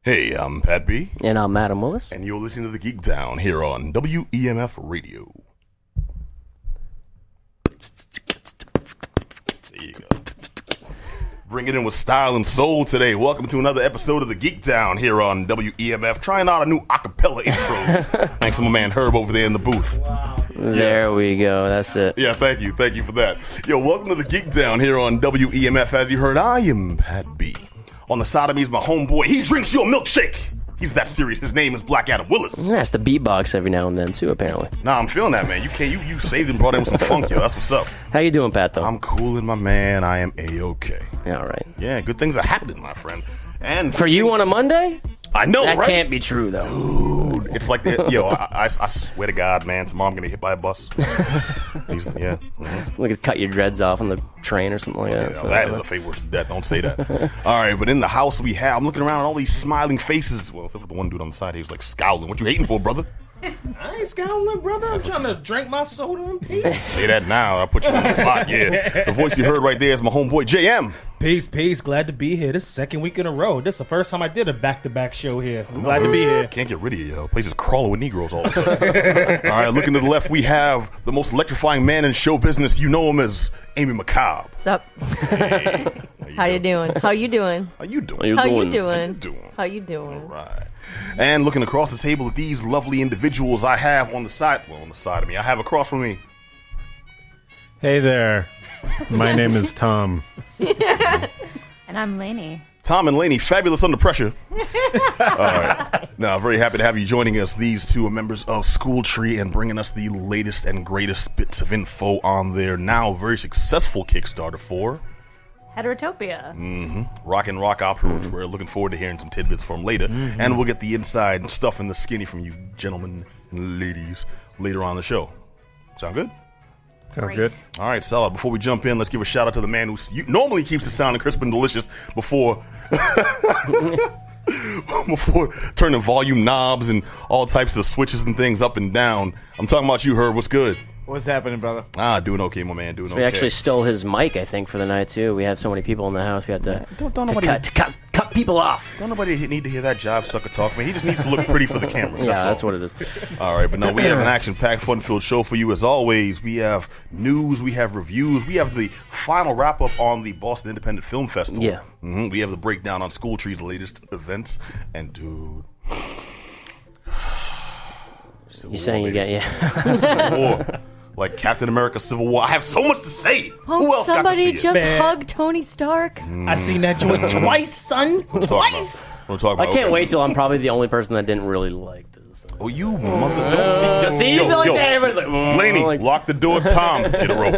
Hey, I'm Pat B. And I'm Adam Willis. And you're listening to the Geek Down here on WEMF Radio. There you go. Bring it in with style and soul today. Welcome to another episode of the Geek Down here on WEMF. Trying out a new acapella intros. Thanks to my man Herb over there in the booth. Wow. There we go. That's it. Yeah, thank you. Thank you for that. Yo, welcome to the Geek Down here on WEMF. As you heard, I am Pat B. On the side of me is my homeboy. He drinks your milkshake. He's that serious. His name is Black Adam Willis. He has to beatbox every now and then too, apparently. Nah, I'm feeling that, man. You saved and brought in some funk, yo. That's what's up. How you doing, Pat, though? I'm coolin', my man. I am A-okay. Yeah, all right. Yeah, good things are happening, my friend. And for you on a Monday? I know, that right? That can't be true, though. Dude, it's like, I swear to God, man, tomorrow I'm going to get hit by a bus. Yeah. Mm-hmm. Look at cut your dreads off on the train or something like that. That is a fate worse than death. Don't say that. All right, but in the house I'm looking around at all these smiling faces. Well, except for the one dude on the side, he was like scowling. What you hating for, brother? I ain't scowling, brother. I'm trying to drink my soda in peace. Say that now. I'll put you on the spot, yeah. The voice you heard right there is my homeboy, JM. Peace. Glad to be here. This is the second week in a row. This is the first time I did a back-to-back show here. I'm glad to be here. Can't get rid of you, yo. Place is crawling with Negroes all of a sudden. All right, looking to the left, we have the most electrifying man in show business. You know him as Amy McCobb. What's up? Hey, How you doing? How you doing? All right. And looking across the table at these lovely individuals I have on the side of me, I have across from me. Hey there. My name is Tom. And I'm Lainey. Tom and Lainey, fabulous under pressure. All right. Now, very happy to have you joining us. These two are members of Schooltree and bringing us the latest and greatest bits of info on their now very successful Kickstarter for Heterotopia. Rock and Rock Opera, which we're looking forward to hearing some tidbits from later. And we'll get the inside stuff and the skinny from you gentlemen and ladies later on in the show. Sound good? Sounds good. All right, solid. Before we jump in, let's give a shout out to the man who normally keeps it sounding crisp and delicious before turning volume knobs and all types of switches and things up and down. I'm talking about you, Herb. What's good? What's happening, brother? Doing okay, my man. We actually stole his mic, I think, for the night, too. We have so many people in the house, we have to cut people off. Don't nobody need to hear that jive sucker talk, man. He just needs to look pretty for the cameras. That's what it is. All right, but no, we have an action-packed, fun-filled show for you as always. We have news, we have reviews, we have the final wrap-up on the Boston Independent Film Festival. Yeah. We have the breakdown on Schooltree's latest events, and dude... You're saying you got, Civil War. Like Captain America Civil War. I have so much to say. Who else somebody got to see it? just hug Tony Stark. I seen that joint twice, son. Twice. I can't wait till I'm probably the only person that didn't really like this. Oh, you mother! Don't see, yo, like that. Everybody's like, Lainey, lock the door. Tom, get a rope.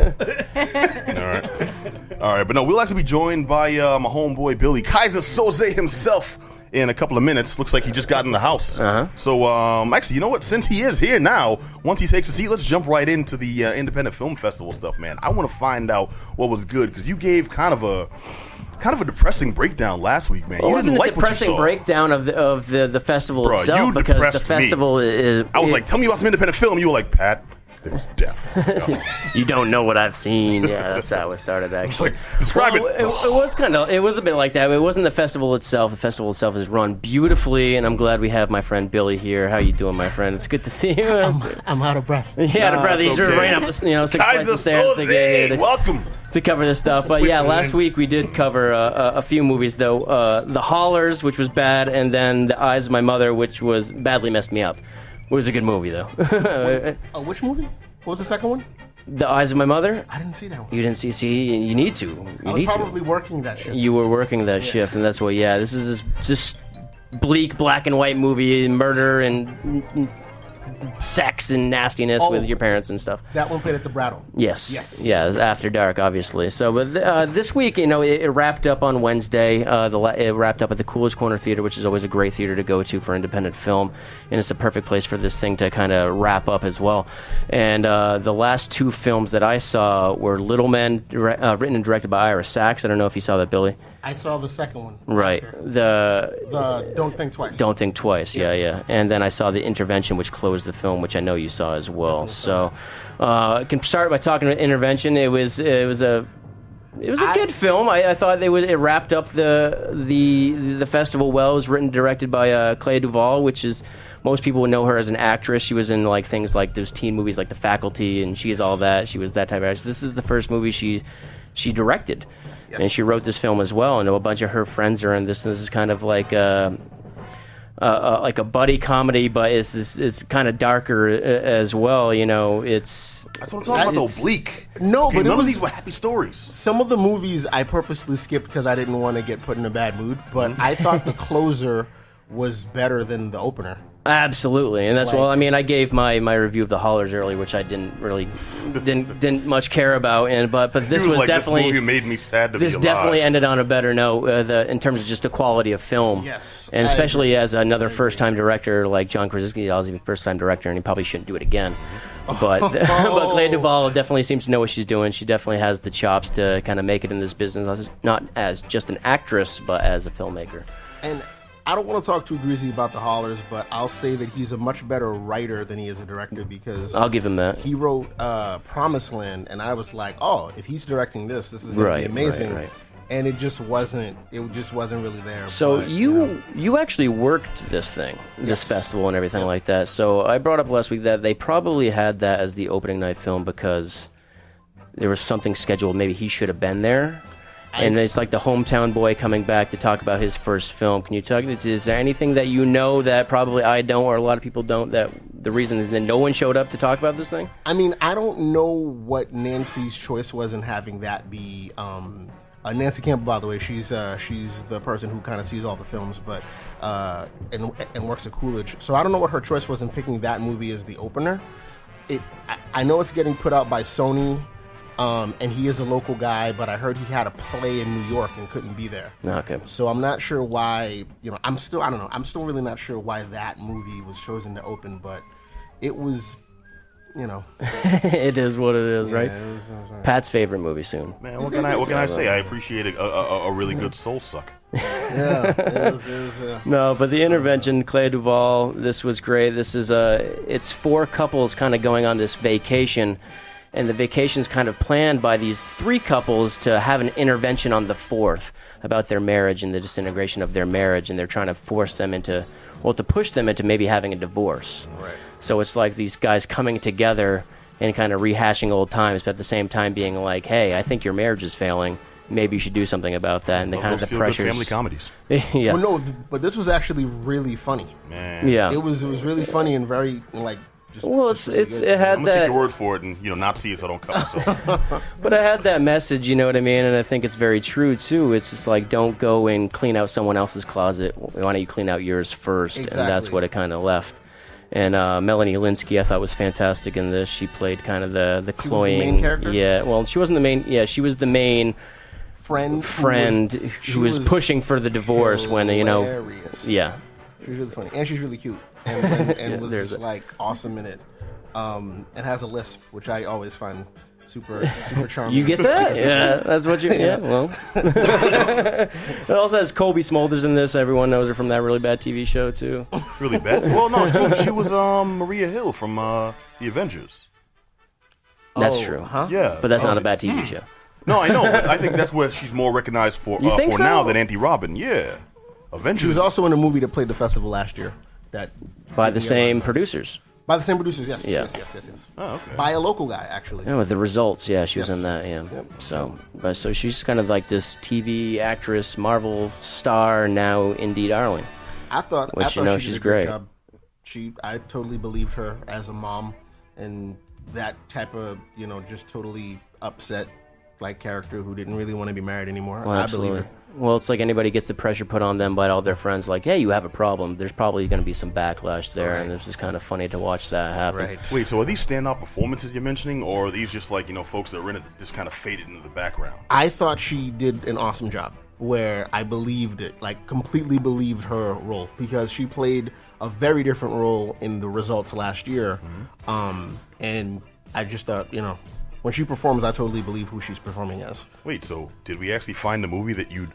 All right. But no, we'll actually be joined by my homeboy Billy, Kaiser Soze himself, in a couple of minutes. Looks like he just got in the house. So, actually, you know what? Since he is here now, once he takes a seat, let's jump right into the Independent Film Festival stuff, man. I want to find out what was good, because you gave kind of a depressing breakdown last week, man. Well, you wasn't didn't a like what you depressing saw. breakdown of the festival Bruh, itself, you because the depressed festival me. is... I was like, tell me about some independent film. You were like, Pat, there was death. You don't know what I've seen. Yeah, that's how it started, actually. Like, describe it. It was a bit like that. It wasn't the festival itself. The festival itself is run beautifully, and I'm glad we have my friend Billy here. How you doing, my friend? It's good to see you. I'm out of breath. Yeah, out of breath. He's okay. ran up the 6 flights of stairs to get here welcome. to cover this stuff. But yeah, last week we did cover a few movies, though. The Hollers, which was bad, and then The Eyes of My Mother, which was badly messed me up. It was a good movie, though. Which movie? What was the second one? The Eyes of My Mother? I didn't see that one. You didn't see, you need to. I was probably working that shift. You were working that shift, and that's what, this is just bleak black and white movie, murder and sex and nastiness with your parents and stuff. That one played at the Brattle. Yes. Yeah, it was After Dark, obviously. So, but this week, it wrapped up on Wednesday. It wrapped up at the Coolidge Corner Theater, which is always a great theater to go to for independent film, and it's a perfect place for this thing to kind of wrap up as well. And the last two films that I saw were Little Men, written and directed by Ira Sachs. I don't know if you saw that, Billy. I saw the second one. Right. After. The Don't Think Twice. Don't Think Twice, yeah. And then I saw The Intervention, which closed the film, which I know you saw as well. So I can start by talking about Intervention. It was a It was a good film. I thought it wrapped up the festival well. It was written and directed by Clea Duvall, which is most people would know her as an actress. She was in like things like those teen movies like The Faculty, and she's all that. She was that type of actress. This is the first movie she directed, and she wrote this film as well. And a bunch of her friends are in this. And this is kind of like a buddy comedy, but it's kind of darker as well. You know, That's what I'm talking about, though. Bleak. No, but none of these were happy stories. Some of the movies I purposely skipped because I didn't want to get put in a bad mood. But I thought the closer was better than the opener. Absolutely, and that's I mean, I gave my review of The Haulers early, which I didn't much care about, but this was definitely this movie made me sad to be alive. This definitely ended on a better note in terms of just the quality of film. Yes, and especially as another first-time director like John Krasinski, I was even first-time director, and he probably shouldn't do it again. But Clea Duvall definitely seems to know what she's doing. She definitely has the chops to kind of make it in this business, not as just an actress, but as a filmmaker. And I don't want to talk too greasy about The Haulers, but I'll say that he's a much better writer than he is a director because I'll give him that. He wrote Promised Land, and I was like, oh, if he's directing this is going to be amazing. Right. And it just wasn't really there. So you actually worked this festival and everything like that. So I brought up last week that they probably had that as the opening night film because there was something scheduled. Maybe he should have been there. And it's like the hometown boy coming back to talk about his first film. Can you talk? Is there anything that you know that probably I don't or a lot of people don't, that the reason that no one showed up to talk about this thing? I mean, I don't know what Nancy's choice was in having that be. Nancy Campbell, by the way, she's the person who kind of sees all the films, but and works at Coolidge. So I don't know what her choice was in picking that movie as the opener. I know it's getting put out by Sony. And he is a local guy, but I heard he had a play in New York and couldn't be there. Okay. So I'm not sure why, I'm still really not sure why that movie was chosen to open, but it was, It is what it is, right? It was Pat's favorite movie soon. Man, what can I say? I appreciate a really good soul sucker. Yeah. No, but the intervention, Clea Duvall, this was great. This is it's four couples kind of going on this vacation. And the vacation's kind of planned by these three couples to have an intervention on the fourth about their marriage and the disintegration of their marriage. And they're trying to force them to push them into maybe having a divorce. Right. So it's like these guys coming together and kind of rehashing old times, but at the same time being like, hey, I think your marriage is failing. Maybe you should do something about that. And the pressures. Family comedies. Yeah. Well, no, but this was actually really funny. Man. Yeah. It was really funny and very, it had I'm gonna that. take your word for it, and not see it, so don't cut myself. But it had that message, you know what I mean? And I think it's very true too. It's just like, don't go and clean out someone else's closet. Why don't you clean out yours first? Exactly. And that's what it kind of left. And Melanie Linsky, I thought, was fantastic in this. She played kind of the cloying. She was the main character? Yeah. Well, she wasn't the main. Yeah, she was the main friend who was pushing for the divorce hilarious. Yeah. She was really funny, and she's really cute, and was just awesome in it. And has a lisp, which I always find super charming. You get that? Yeah, that's what you. Yeah, well. It also has Colby Smulders in this. Everyone knows her from that really bad TV show too. Really bad? Well, no, she was Maria Hill from The Avengers. That's true. Huh? Yeah, but that's not a bad TV show. No, I know, but I think that's where she's more recognized for so? now than Auntie Robin. Yeah, Avengers. She was also in a movie that played the festival last year. By the same producers. By the same producers, yes. Yeah. Yes. Oh, okay. By a local guy, actually. Oh, The Results. Yeah, she was in that. Yeah. Yep. So she's kind of like this TV actress, Marvel star, now indie darling. I thought she did she's a great. Job. I totally believed her as a mom, and that type of just totally upset character who didn't really want to be married anymore. Well, I believe her. Well, it's like anybody gets the pressure put on them by all their friends, like, hey, you have a problem. There's probably going to be some backlash there, and it's just kind of funny to watch that happen. Right. Wait, so are these standout performances you're mentioning, or are these just folks that are in it that just kind of faded into the background? I thought she did an awesome job where I believed it, completely believed her role, because she played a very different role in The Results last year. Mm-hmm. And I just thought, when she performs, I totally believe who she's performing as. Wait, so did we actually find the movie that you'd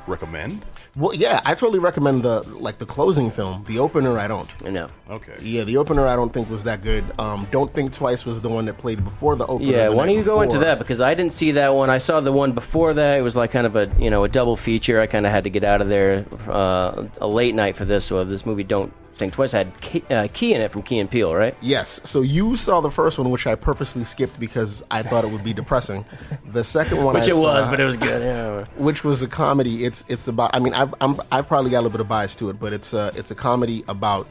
recommend? Well, yeah, I totally recommend the closing film. The opener, I don't. No. Okay. Yeah, the opener I don't think was that good. Don't Think Twice was the one that played before the opener. Yeah, the why night don't you go into before. that, because I didn't see that one. I saw the one before that. It was like kind of a double feature. I kind of had to get out of there a late night for this. So this movie Don't Think Twice had Key in it from Key and Peele, right? Yes. So you saw the first one, which I purposely skipped because I thought it would be depressing. The second one, Which I it saw, was, but it was good. Yeah. which was a comedy. It's about. I mean, I've probably got a little bit of bias to it, but it's a comedy about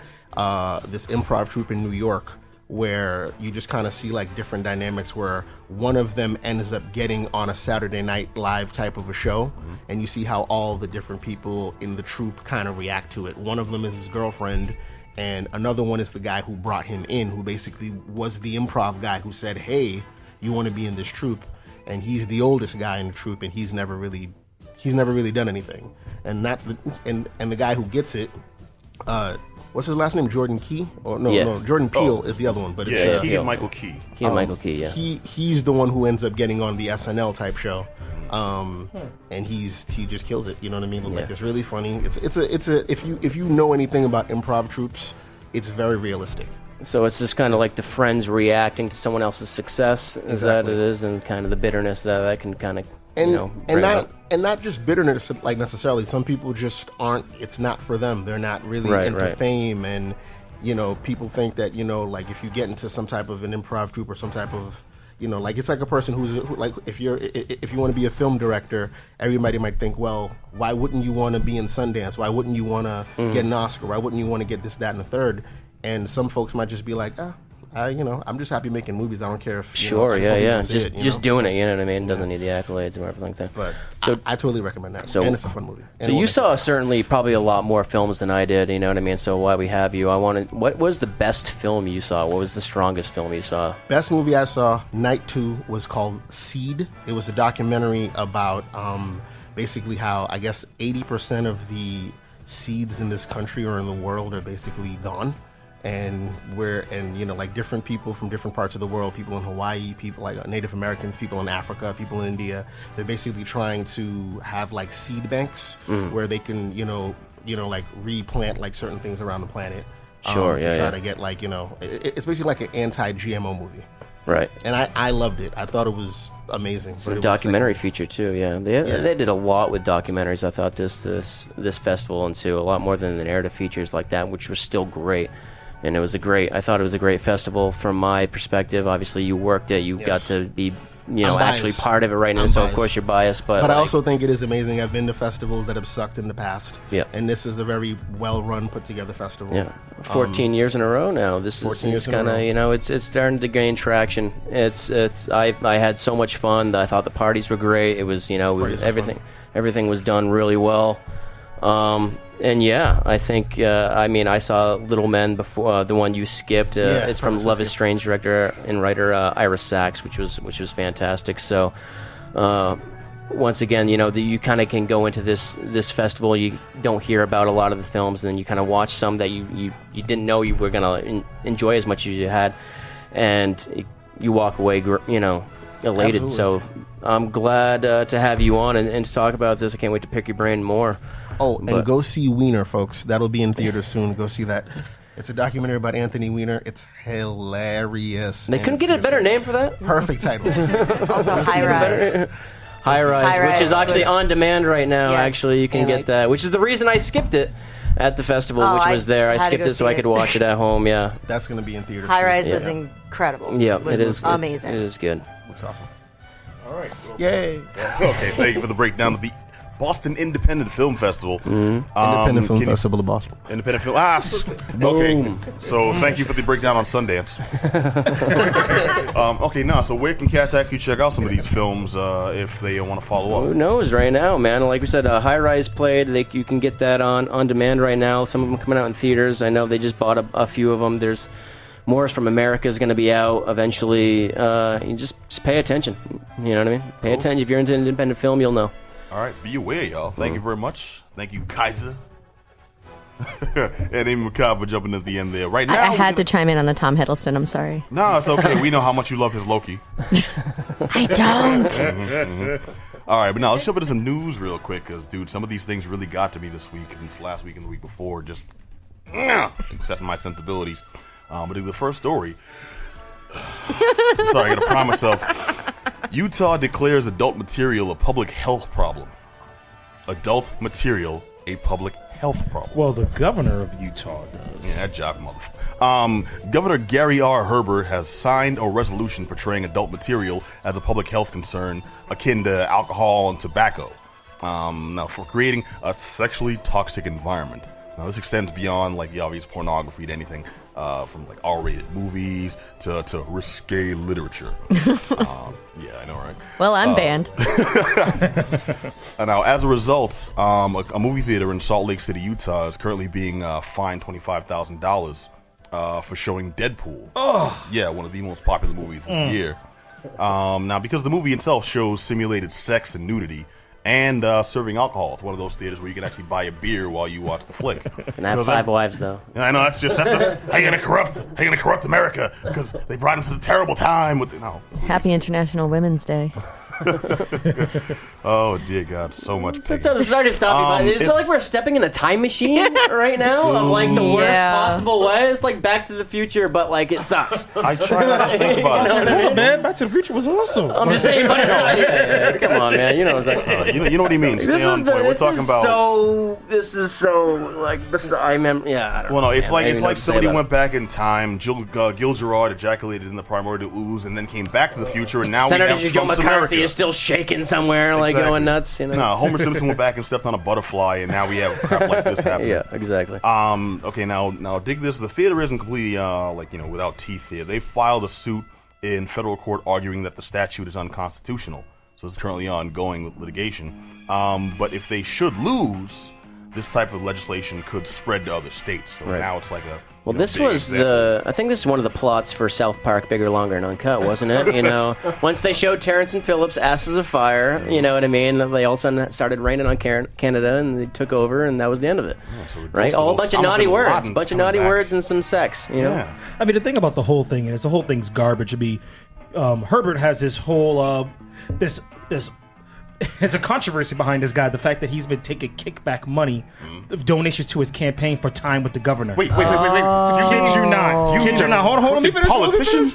this improv troupe in New York, where you just kind of see like different dynamics where one of them ends up getting on a Saturday Night Live type of a show, and you see how all the different people in the troupe kind of react to it. One of them is his girlfriend, and another one is the guy who brought him in, who basically was the improv guy who said, hey, you want to be in this troupe? And he's the oldest guy in the troupe, and he's never really done anything. And the guy who gets it, what's his last name? Jordan Key? Or no, Jordan Peele is the other one. But Yeah, it's Keegan-Michael Key. Michael Key, yeah. He's the one who ends up getting on the SNL type show, and he just kills it. You know what I mean? Like, it's really funny. It's a if you know anything about improv troupes, it's very realistic. So it's just kind of like the friends reacting to someone else's success. Is that Exactly. it is, and kind of the bitterness that can kind of and not just bitterness, like necessarily. Some people just aren't. It's not for them. They're not really into fame, and people think that like if you get into some type of an improv troupe or some type of like it's like a person who like if you want to be a film director, everybody might think, well, why wouldn't you want to be in Sundance? Why wouldn't you want to get an Oscar? Why wouldn't you want to get this, that, and the third? And some folks might just be like, I'm just happy making movies. I don't care if just doing it. You know what I mean? Doesn't need the accolades or everything like that. But so I totally recommend that. So- And it's a fun movie. So you saw certainly probably a lot more films than I did. You know what I mean? So while we have you, what was the best film you saw? What was the strongest film you saw? Best movie I saw, Night 2, was called Seed. It was a documentary about basically how I guess 80% of the seeds in this country or in the world are basically gone. And like different people from different parts of the world, people in Hawaii, people like Native Americans, people in Africa, people in India, they're basically trying to have like seed banks where they can, like replant like certain things around the planet. To try to get like, it's basically like an anti-GMO movie. Right. And I loved it. I thought it was amazing. So a documentary feature too, yeah. They did a lot with documentaries. I thought this festival, and too, a lot more than the narrative features like that, which was still great. And I thought it was a great festival from my perspective. Obviously, you worked it. You got to be, actually part of it right now. So, of course, you're biased. But I also think it is amazing. I've been to festivals that have sucked in the past. Yeah. And this is a very well-run, put-together festival. Yeah. 14 years in a row now. This is kind of, it's starting to gain traction. I had so much fun. I thought the parties were great. It was, everything was done really well. And yeah, I think I saw Little Men before the one you skipped. It's from Love Is Strange director and writer Ira Sachs, which was fantastic. So once again, you kind of can go into this festival. You don't hear about a lot of the films, and then you kind of watch some that you didn't know you were gonna enjoy as much as you had, and you walk away elated. Absolutely. So I'm glad to have you on and to talk about this. I can't wait to pick your brain more. Oh, and go see Wiener, folks. That'll be in theaters soon. Go see that. It's a documentary about Anthony Weiner. It's hilarious. They couldn't get a better name for that? Perfect title. Also, High Rise. High Rise, which is actually on demand right now. Yes. Actually, you can get that, which is the reason I skipped it at the festival, which was there. I skipped it so I could watch it at home, yeah. That's going to be in theaters High soon. Rise was incredible. Yeah, it is amazing. It is good. Looks awesome. All right. Yay. Okay, thank you for the breakdown of the Boston Independent Film Festival. Independent Film Festival of Boston. Independent Film. Okay. So thank you for the breakdown on Sundance. So where can cats actually check out some of these films if they want to follow Who up? knows right now, man? Like we said, High Rise played. You can get that on demand right now. Some of them coming out in theaters. I know they just bought a few of them. There's Morris from America is going to be out eventually. You just pay attention. You know what I mean? Pay attention. If you're into independent film, you'll know. All right, be aware, y'all. Thank you very much. Thank you, Kaiser. And Amy McCobb for jumping at the end there. Right now, I had to chime in on the Tom Hiddleston. I'm sorry. No, it's okay. We know how much you love his Loki. I don't. All right, but now let's jump into some news real quick, because, dude, some of these things really got to me this week, and this last week and the week before, just except my sensibilities. But the first story. I'm sorry, I got to prime myself. Utah declares adult material a public health problem. Adult material a public health problem. Well, the governor of Utah does. Yeah, that job, motherfucker. Governor Gary R. Herbert has signed a resolution portraying adult material as a public health concern akin to alcohol and tobacco. Now, for creating a sexually toxic environment. Now, this extends beyond like the obvious pornography to anything from like R-rated movies to risque literature. Yeah, I know, right? Well, I'm banned. Now, as a result, a movie theater in Salt Lake City, Utah, is currently being fined $25,000 for showing Deadpool. Oh, yeah, one of the most popular movies this year. Now, because the movie itself shows simulated sex and nudity. And serving alcohol. It's one of those theaters where you can actually buy a beer while you watch the flick. And have 5 wives, though. I know that's how you gonna corrupt America, because they brought us to a terrible time with Happy International Women's Day. Oh dear God, so much pain. Sorry to stop you, but is it like we're stepping in a time machine right now of like the worst possible way? It's like Back to the Future, but like it sucks. I try not to think about it. Man, Back to the Future was awesome. I'm just saying, but it's come on, man. You know what I'm saying. You know what he means. Stay on point. We're talking about. This is so like. I remember. Yeah. I don't Well, no, know, it's man. like somebody went back in time. Gil Gerard ejaculated in the primordial ooze, and then came back to the future, and now Senator we have Joe Trump's McCarthy America. is still shaking somewhere, like Exactly. going nuts. You know. No, Homer Simpson went back and stepped on a butterfly, and now we have crap like this happening. Yeah, exactly. Okay, now dig this. The theater isn't completely without teeth here. They filed a suit in federal court arguing that the statute is unconstitutional. So it's currently ongoing with litigation. But if they should lose, this type of legislation could spread to other states. So now it's like a this big was example. I think this is one of the plots for South Park, Bigger, Longer, and Uncut, wasn't it? You know, once they showed Terrence and Phillips asses of fire, you know what I mean? They all of a sudden started raining on Canada, and they took over, and that was the end of it. Right? All a bunch of naughty words, words, and some sex. You know. Yeah. I mean, the thing about the whole thing is the whole thing's garbage. I mean, Herbert has this whole this there's a controversy behind this guy. The fact that he's been taking kickback money, donations to his campaign for time with the governor. Wait. Kid you not. Kid you not. Hold on. Let me finish. Politician?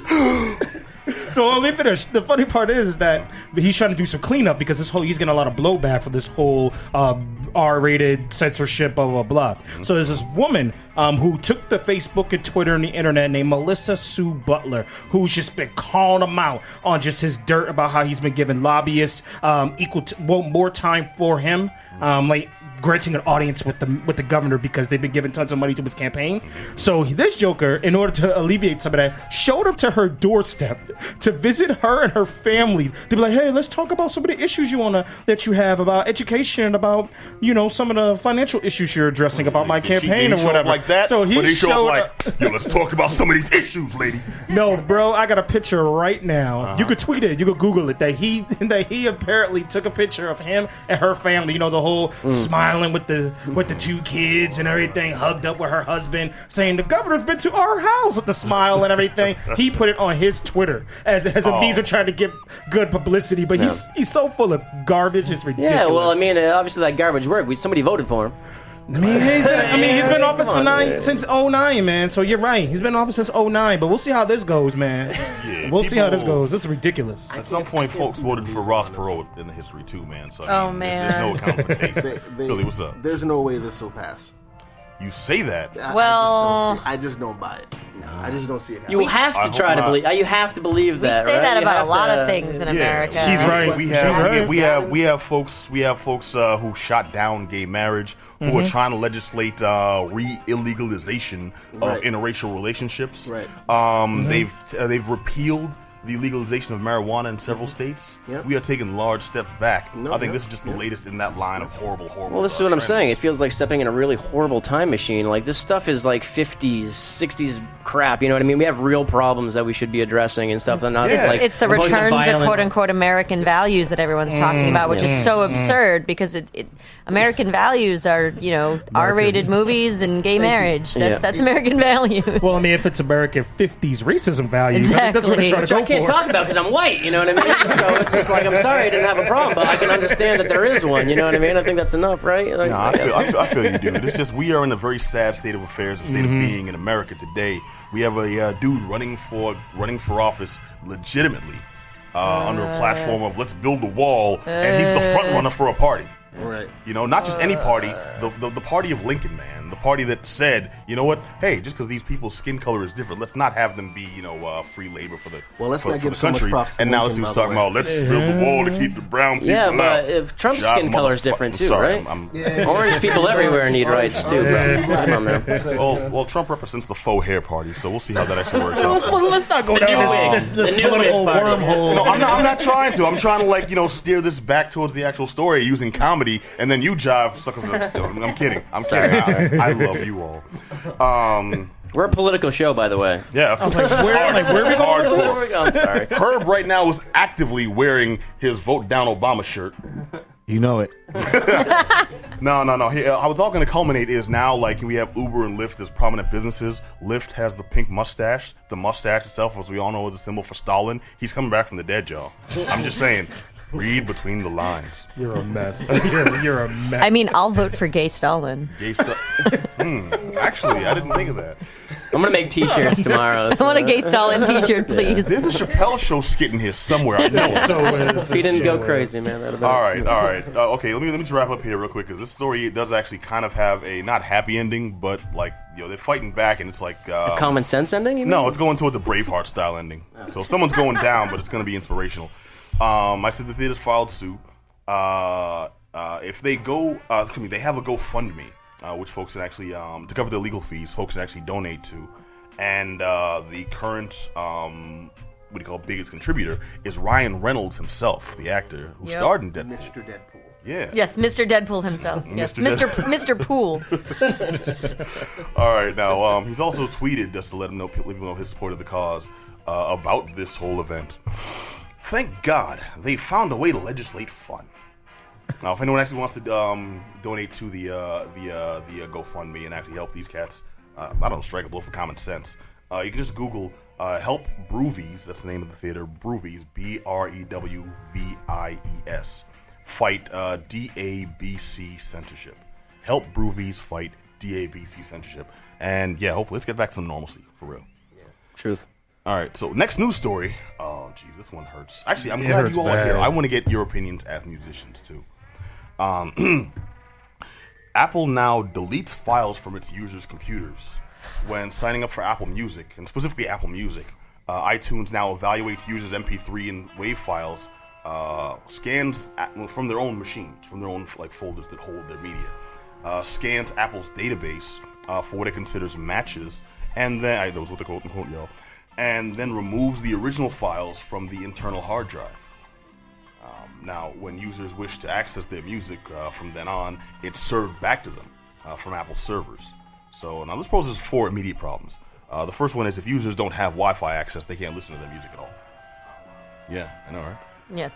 So let me finish. The funny part is that he's trying to do some cleanup because he's getting a lot of blowback for this whole R-rated censorship, blah, blah, blah. So there's this woman who took the Facebook and Twitter and the internet named Melissa Sue Butler, who's just been calling him out on just his dirt about how he's been giving lobbyists more time for him, granting an audience with the governor because they've been giving tons of money to his campaign. So this joker, in order to alleviate some of that, showed up to her doorstep to visit her and her family to be like, hey, let's talk about some of the issues that you have about education, about some of the financial issues you're addressing about my campaign or whatever. Like that? So he showed up like, let's talk about some of these issues, lady. No, bro, I got a picture right now. You could tweet it, you could Google it. That he apparently took a picture of him and her family. The whole smiling with the 2 kids and everything, hugged up with her husband, saying the governor's been to our house with the smile and everything. He put it on his Twitter as a means of trying to get good publicity, but he's so full of garbage. It's ridiculous. Yeah, well, I mean, obviously that garbage worked. Somebody voted for him. He's been in office since 2009, man. So you're right. He's been in office since 2009, but we'll see how this goes, man. Yeah, we'll see how this goes. This is ridiculous. At some point, folks voted for Ross Perot in the history too, man. So man. there's no account for taste. Billy, what's up? There's no way this will pass. You say that. I just don't buy it. I just don't see it happening. You have to try to believe. You have to believe that. We say right? that You about have a lot to- of things in America. She's right. We have folks who shot down gay marriage, who are trying to legislate illegalization of interracial relationships. Right. They've repealed the legalization of marijuana in several states. Yep. We are taking large steps back. I think yep, this is just the latest in that line of horrible. Well, this is what I'm saying. It feels like stepping in a really horrible time machine. Like, this stuff is like 50s, 60s crap. You know what I mean? We have real problems that we should be addressing and stuff. And not like it's the opposed return to violence. quote-unquote American values that everyone's talking about, which is so absurd because American values are, R-rated movies and gay marriage. That's American values. Well, I mean, if it's American 50s racism values, I think that's what they're trying to go can't talk about because I'm white. You know what I mean? So it's just like I'm sorry I didn't have a problem, but I can understand that there is one. You know what I mean? I think that's enough, right? Like, No, I feel you, dude. It's just we are in a very sad state of affairs, a state of being in America today. We have a dude running for office legitimately under a platform of let's build a wall, and he's the front runner for a party. Right. You know, not just any party, the party of Lincoln, man. The party that said, you know what, hey, just because these people's skin color is different, let's not have them be, free labor for the Let's not for give the so much country. props to And now Lincoln, he was by the talking way. about, let's build the wall to keep the brown people Yeah, out. but if Trump's Job skin color is different too, sorry, right? Orange people everywhere need rights too, bro. Come on, man. Well, Trump represents the faux hair party, so we'll see how that actually works out. Let's not go down this The new political wig party. wormhole. No, I'm not trying to. I'm trying to steer this back towards the actual story using comedy, and then you jive suckers. I'm kidding. I'm kidding. I love you all. We're a political show, by the way. Yeah, where are we going with this? I'm sorry. Herb right now is actively wearing his "Vote Down Obama" shirt. You know it. No. I was all going to culminate is now like we have Uber and Lyft as prominent businesses. Lyft has the pink mustache. The mustache itself, as we all know, is a symbol for Stalin. He's coming back from the dead, y'all. I'm just saying. Read between the lines. You're a mess. You're a mess. I mean, I'll vote for gay Stalin. Gay stuff. Actually, I didn't think of that. I'm gonna make T-shirts tomorrow. I want a gay Stalin T-shirt, please. There's a Chappelle Show skit in here somewhere. I know. If He didn't go crazy, man. That'd have been All right. Okay, let me just wrap up here real quick because this story does actually kind of have a not happy ending, but like they're fighting back and it's like a common sense ending. You mean? no, it's going towards the Braveheart style ending. So someone's going down, but it's going to be inspirational. I said the theaters filed suit. If they go, they have a GoFundMe, which folks can actually to cover their legal fees. Folks can actually donate to, and the current biggest contributor is Ryan Reynolds himself, the actor who starred in Deadpool. Mr. Deadpool. Yeah. Yes, Mr. Deadpool himself. Yes, Mr. Pool. All right. Now he's also tweeted just to let people know his support of the cause about this whole event. Thank God they found a way to legislate fun. Now, if anyone actually wants to donate to the GoFundMe and actually help these cats, I don't know, strike a blow for common sense. You can just Google "Help Broovies." That's the name of the theater. Broovies, BREWVIES. Fight DABC censorship. Help Broovies fight DABC censorship. And yeah, hopefully let's get back to some normalcy for real. Truth. All right, so next news story. Oh, geez, this one hurts. Actually, I'm glad you all are here. I want to get your opinions as musicians, too. Apple now deletes files from its users' computers when signing up for Apple Music, and specifically Apple Music. iTunes now evaluates users' MP3 and WAV files, scans from their own machines, from their own folders that hold their media, scans Apple's database for what it considers matches, and then that was with the quote unquote, y'all. And then removes the original files from the internal hard drive. Now, when users wish to access their music from then on, it's served back to them from Apple servers. So now this poses 4 immediate problems. The first one is if users don't have Wi-Fi access, they can't listen to their music at all. Yeah, I know, right? Yeah.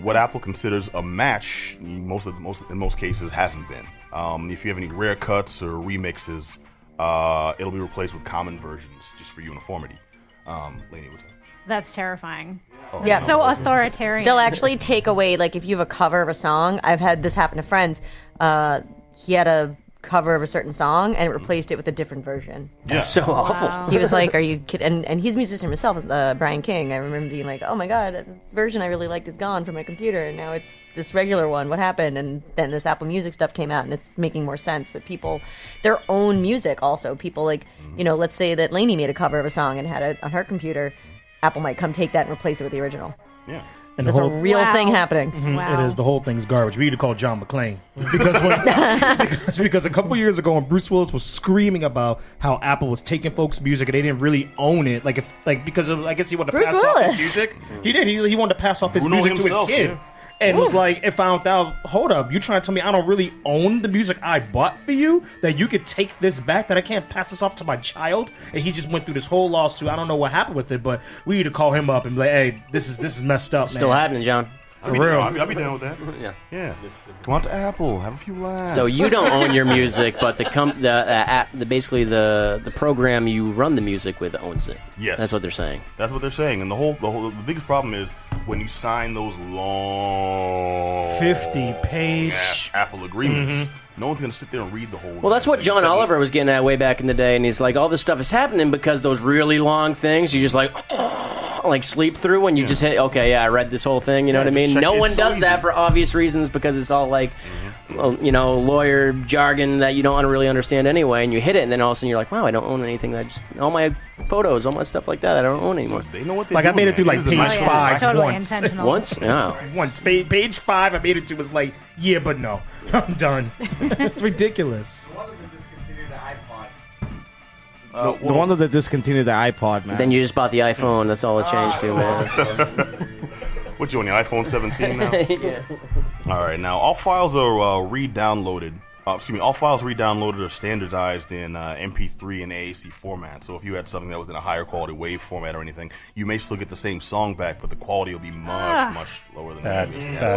What Apple considers a match, in most cases, hasn't been. If you have any rare cuts or remixes, it'll be replaced with common versions just for uniformity. Lainey, what's that? That's terrifying. Yeah. So authoritarian. They'll actually take away, if you have a cover of a song. I've had this happen to friends. He had a cover of a certain song and replaced it with a different version. That's so awful. He was like, "Are you kidding?" And he's a musician himself, Brian King. I remember being like, "Oh my god, this version I really liked is gone from my computer, and now it's this regular one. What happened?" And then this Apple Music stuff came out, and it's making more sense that people, their own music also, people let's say that Lainey made a cover of a song and had it on her computer. Apple might come take that and replace it with the original. Yeah. And That's a real thing happening. Wow. It is. The whole thing's garbage. We need to call John McClane because a couple years ago, when Bruce Willis was screaming about how Apple was taking folks' music and they didn't really own it, because of, I guess he wanted to Bruce pass off Willis. his music. He did. He wanted to pass off his Bruno music himself, to his kid. yeah. And was like, it found out, hold up, you trying to tell me I don't really own the music I bought for you? That you could take this back, that I can't pass this off to my child? And he just went through this whole lawsuit. I don't know what happened with it, but we need to call him up and be like, hey, this is messed up, man. Still happening, John. real. I'll be down with that. Yeah. Come out to Apple, have a few laughs. So you don't own your music, but basically the program you run the music with owns it. Yes. That's what they're saying. That's what they're saying. And the biggest problem is when you sign those long 50-page Apple agreements. No one's going to sit there and read the whole. Well, that's what John Oliver was getting at way back in the day, and he's like, all this stuff is happening because those really long things, you just like sleep through when you just hit, okay, yeah, I read this whole thing, you know what I mean? No one does that for obvious reasons because it's all like, lawyer jargon that you don't really understand anyway, and you hit it, and then all of a sudden you're like, wow, I don't own anything. All my photos, all my stuff like that, I don't own anymore. They know what they I made it through like page 5 Totally once. intentional. Once? No. Once. Page 5 I made it to was like, yeah, but no. I'm done. It's ridiculous. No wonder they discontinued the iPod, man. Then you just bought the iPhone, that's all it changed to, man. What, you on the iPhone 17 now? Yeah. All right, now all files are re-downloaded. All files re-downloaded are standardized in MP3 and AAC format. So if you had something that was in a higher quality WAV format or anything, you may still get the same song back, but the quality will be much lower than that.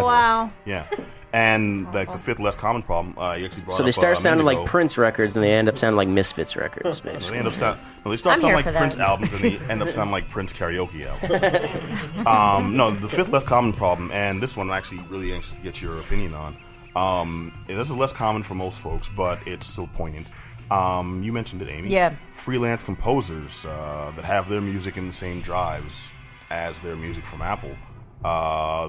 Wow. Yeah. And like the fifth less common problem, you actually brought up. So they start a sounding minute like ago. Prince records, and they end up sounding like Misfits records, basically. They start I'm sounding here like for Prince that. albums, and they end up sounding like Prince karaoke albums. No, the fifth less common problem, and this one I'm actually really anxious to get your opinion on. This is less common for most folks, but it's still poignant. You mentioned it, Amy. Yeah. Freelance composers that have their music in the same drives as their music from Apple.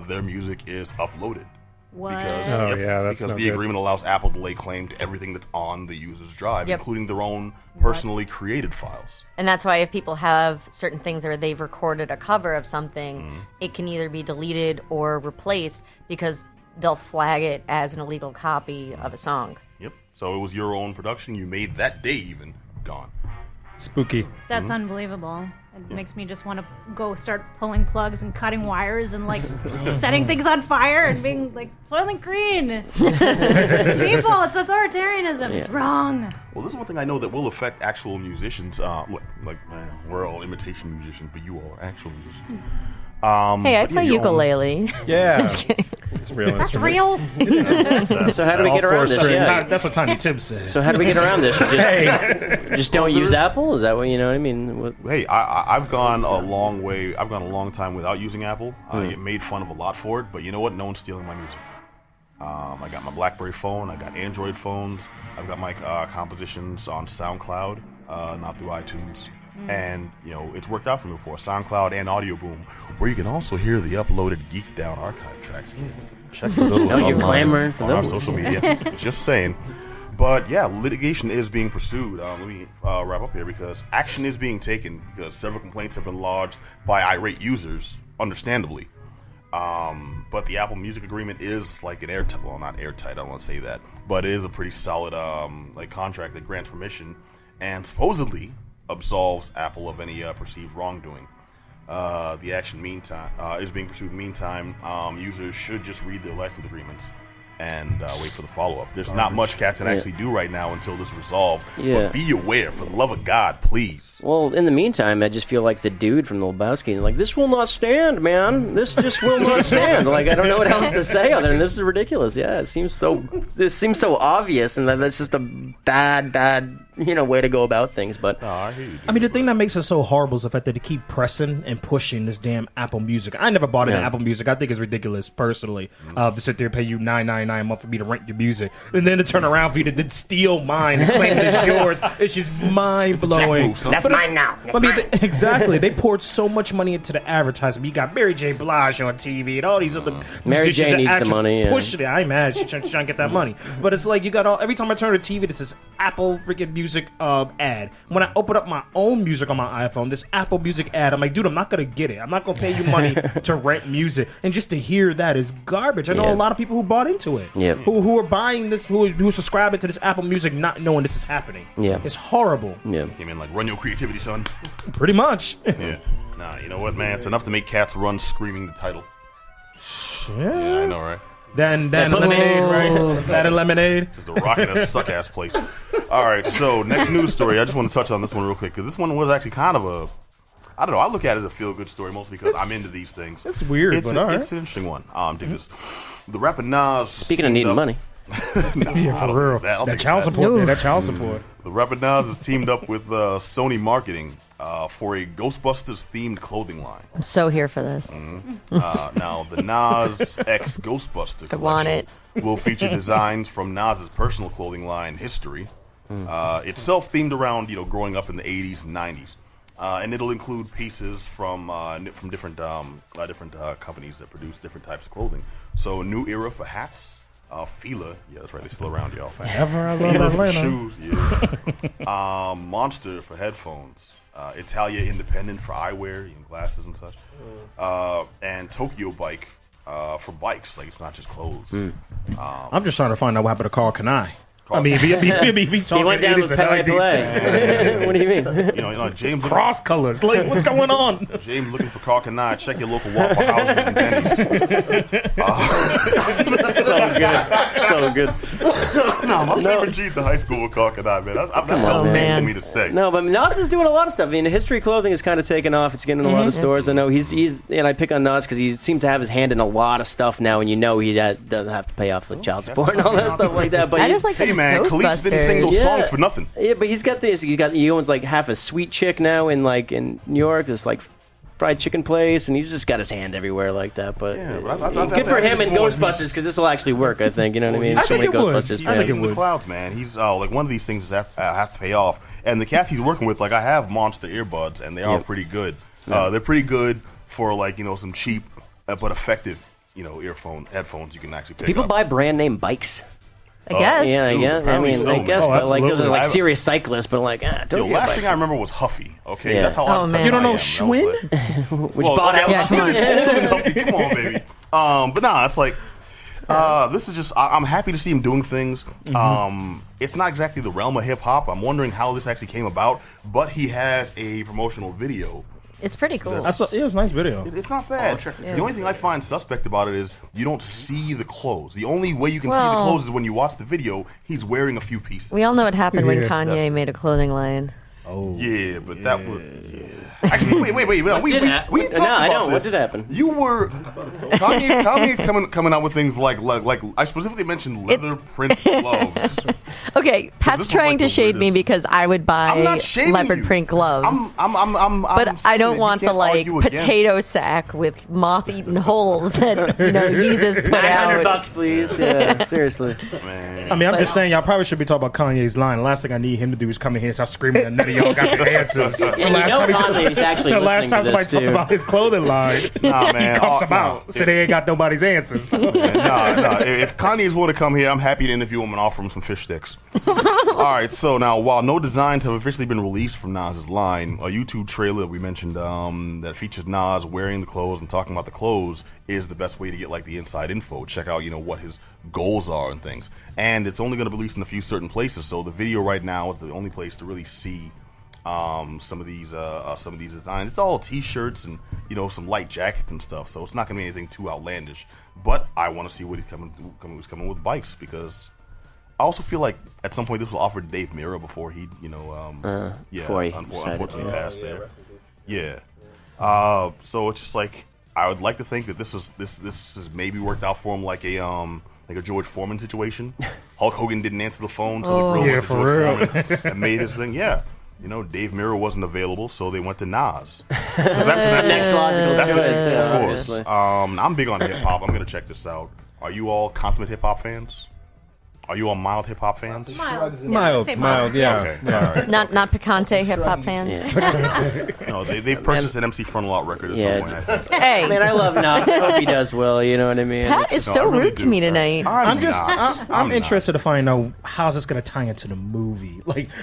Their music is uploaded. What? Because, Oh, yeah, that's because no the good. agreement allows Apple to lay claim to everything that's on the user's drive, Yep. including their own personally created files. And that's why if people have certain things where they've recorded a cover of something, it can either be deleted or replaced because they'll flag it as an illegal copy of a song. Yep. So it was your own production. You made that day even gone. Spooky. That's unbelievable. It makes me just want to go start pulling plugs and cutting wires and like setting things on fire and being like Soylent Green. People, it's authoritarianism. It's wrong. Well, this is one thing I know that will affect actual musicians. We're all imitation musicians, but you all are actual musicians. Hey, I but play your own- ukulele. Yeah. Just kidding. It's real. That's real. So how do we get around this? Yeah. That's what Tiny Tim said. So how do we get around this? You just don't use Apple? Is that what you know what I mean? What? Hey, I've gone a long way. I've gone a long time without using Apple. I get made fun of a lot for it, but you know what? No one's stealing my music. I got my BlackBerry phone. I got Android phones. I've got my compositions on SoundCloud, not through iTunes. And, it's worked out for me before. SoundCloud and Audio Boom, where you can also hear the uploaded Geek Down archive tracks. Check for those No, you're online clamoring for on our those. social media. Just saying. But, yeah, litigation is being pursued. Let me wrap up here because action is being taken because several complaints have been lodged by irate users, understandably. But the Apple Music agreement is like an airtight. Well, not airtight. I don't want to say that, but it is a pretty solid contract that grants permission and supposedly absolves Apple of any perceived wrongdoing. The action is being pursued. Meantime, users should just read their license agreements and wait for the follow-up. There's not much cats can actually do right now until this is resolved. Yeah. But be aware, for the love of God, please. Well, in the meantime, I just feel like the dude from the Lebowski. Like, this will not stand, man. This just will not stand. Like, I don't know what else to say other than this is ridiculous. Yeah, it seems so obvious, and that's just a bad, way to go about things. But I hear you, dude. I mean, the thing that makes it so horrible is the fact that they keep pressing and pushing this damn Apple Music. I never bought into Apple Music. I think it's ridiculous, personally, to sit there and pay you $9.99 a month for me to rent your music, and then to turn around for you to then steal mine and claim it's yours. It's just mind blowing. that's mine now. That's mine. Exactly. They poured so much money into the advertisement. You got Mary J. Blige on TV and all these other Mary musicians J. and needs the actors money, yeah. pushing it. I'm mad. She's trying to get that money. But it's like you got every time I turn the TV, this is Apple freaking Music ad. When I open up my own music on my iPhone, this Apple Music ad, I'm like, dude, I'm not gonna get it. I'm not gonna pay you money to rent music, and just to hear that is garbage. I know a lot of people who bought into it, who are buying this, who are subscribing to this Apple Music, not knowing this is happening. Yeah, it's horrible. Yeah, Came in like, run your creativity, son. Pretty much. Yeah. Nah, you know what, man? It's enough to make cats run screaming the title. Yeah, I know, right? Then lemonade, right? That and lemonade. Just a rock in a suck ass place. All right, so next news story. I just want to touch on this one real quick because this one was actually kind of I don't know. I look at it as a feel-good story mostly because I'm into these things. It's weird, but all right. It's an interesting one. Dig this. The rapper Nas. Speaking of needing money. Yeah, for real. That child support. Yeah, that child support. The rapper Nas has teamed up with Sony Marketing for a Ghostbusters-themed clothing line. I'm so here for this. Now, the Nas X Ghostbuster collection will feature designs from Nas's personal clothing line, History, itself themed around growing up in the 80s and 90s. And it'll include pieces from different companies that produce different types of clothing. So, New Era for hats. Fila, yeah, that's right. They're still around, y'all. Ever I Fila love for Atlanta. shoes, yeah. Monster for headphones. Italia Independent for eyewear, glasses and such. And Tokyo Bike for bikes. Like it's not just clothes. I'm just trying to find out what happened to Carl Kanai. I mean, if he's He went down with Pele Pele. What do you mean? James cross colors. Like, what's going on? James looking for Carl Kanai. Check your local Waffle Houses and Denny's. So good. So good. No, my favorite jeans in high school were Carl Kanai, man. That felt big for me to say. No, but Nas is doing a lot of stuff. I mean, History clothing is kind of taken off. It's getting in a lot of stores. I know he's and I pick on Nas because he seems to have his hand in a lot of stuff now, and he doesn't have to pay off the child support and all that stuff like that. But I just like hey man, Khalees didn't sing those songs for nothing. Yeah, but he's got this. He owns like half a sweet chick now in New York. This like fried chicken place, and he's just got his hand everywhere like that. But, good for him and Ghostbusters because this will actually work. I think you know what I mean. So many Ghostbusters fans. He's in the clouds, man. He's like one of these things has to pay off. And the cats he's working with, like I have Monster earbuds, and they are pretty good. They're pretty good for some cheap but effective headphones you can actually pick People up. buy brand name bikes. I guess. Yeah, Dude, I guess, but like those are like absolutely. serious cyclists. But like, don't get last bikes. thing I remember was Huffy. Okay, Yeah. that's how I You don't know I am. Schwinn? Which bought out. Schwinn is older than Huffy. Come on, baby. But nah, it's like this is just. I'm happy to see him doing things. It's not exactly the realm of hip hop. I'm wondering how this actually came about. But he has a promotional video. It's pretty cool. It was a nice video. It's not bad. The only thing I find suspect about it is you don't see the clothes. The only way you can see the clothes is when you watch the video. He's wearing a few pieces. We all know what happened when Kanye made a clothing line. Oh. Yeah, but that would. Actually, wait. We talked about this. What did happen? You were Kanye coming out with things like I specifically mentioned leather print gloves. Okay, Pat's trying to shade me because I would buy leopard print gloves. But I don't want the potato sack with moth-eaten holes that Yeezus put out. $900, please. Yeah, seriously. Man. I mean, I'm just saying, y'all probably should be talking about Kanye's line. The last thing I need him to do is come in here and start screaming that none of y'all got the answers. The last time somebody talked about his clothing line, nah, man, he cussed him out. So they ain't got nobody's answers. Nah. If Kanye's want to come here, I'm happy to interview him and offer him some fish sticks. All right, so now, while no designs have officially been released from Nas's line, a YouTube trailer we mentioned that features Nas wearing the clothes and talking about the clothes is the best way to get the inside info. Check out what his goals are and things. And it's only going to be released in a few certain places. So the video right now is the only place to really see some of these designs. It's all T-shirts and some light jackets and stuff. So it's not going to be anything too outlandish. But I want to see what he's coming with bikes because I also feel like at some point this was offered to Dave Mirra before he unfortunately passed there. Yeah. So it's just like I would like to think that this is maybe worked out for him like a George Foreman situation. Hulk Hogan didn't answer the phone, so the girl went to George Foreman and made his thing. Yeah. Dave Mirra wasn't available, so they went to Nas. That's the next logical choice. Of course. I'm big on hip hop. I'm gonna check this out. Are you all consummate hip hop fans? Are you all mild hip hop fans? Mild, yeah. Okay. All right. Not picante hip hop fans. No, they've purchased an MC Frontal Out record at some point. I think. Hey, Man, I love Nas. I hope he does well. You know what I mean? Pat is so rude to me tonight. I'm interested to find out how's this going to tie into the movie.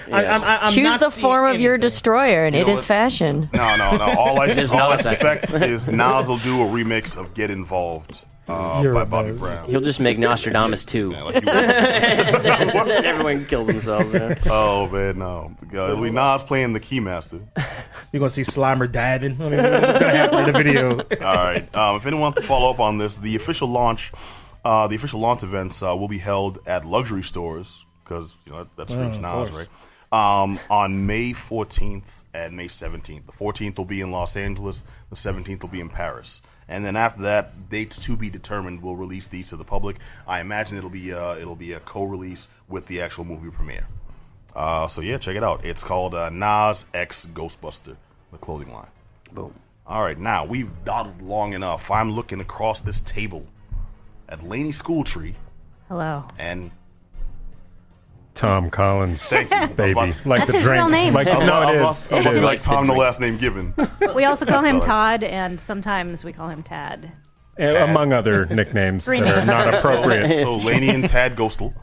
I'm Choose not the form of seeing your anything. destroyer, and it is what? fashion. No. All I is not suspect is Nas will do a remix of Get Involved by Bobby Brown. He'll just make Nostradamus 2. Yeah, like you would. And then everyone kills themselves. Oh man, no. It'll be Nas playing the Keymaster. You're going to see Slimer dabbing. I mean, what's going to happen in the video? All right. If anyone wants to follow up on this, the official launch events will be held at luxury stores because that's for Nas, right? on May 14th and May 17th. The 14th will be in Los Angeles. The 17th will be in Paris. And then after that, dates to be determined. We'll release these to the public. I imagine it'll be a co-release with the actual movie premiere. So yeah, check it out. It's called Nas X Ghostbuster, the clothing line. Boom. All right, now we've dawdled long enough. I'm looking across this table at Lainey Schooltree Hello. and Tom Collins, thank you, baby. Like That's the his drink. real name. Like, no, it is. I was about to be like Tom, no last name given. We also call him Todd, and sometimes we call him Tad. Among other nicknames Three that are names. not appropriate. So Lainey and Tad Ghostal.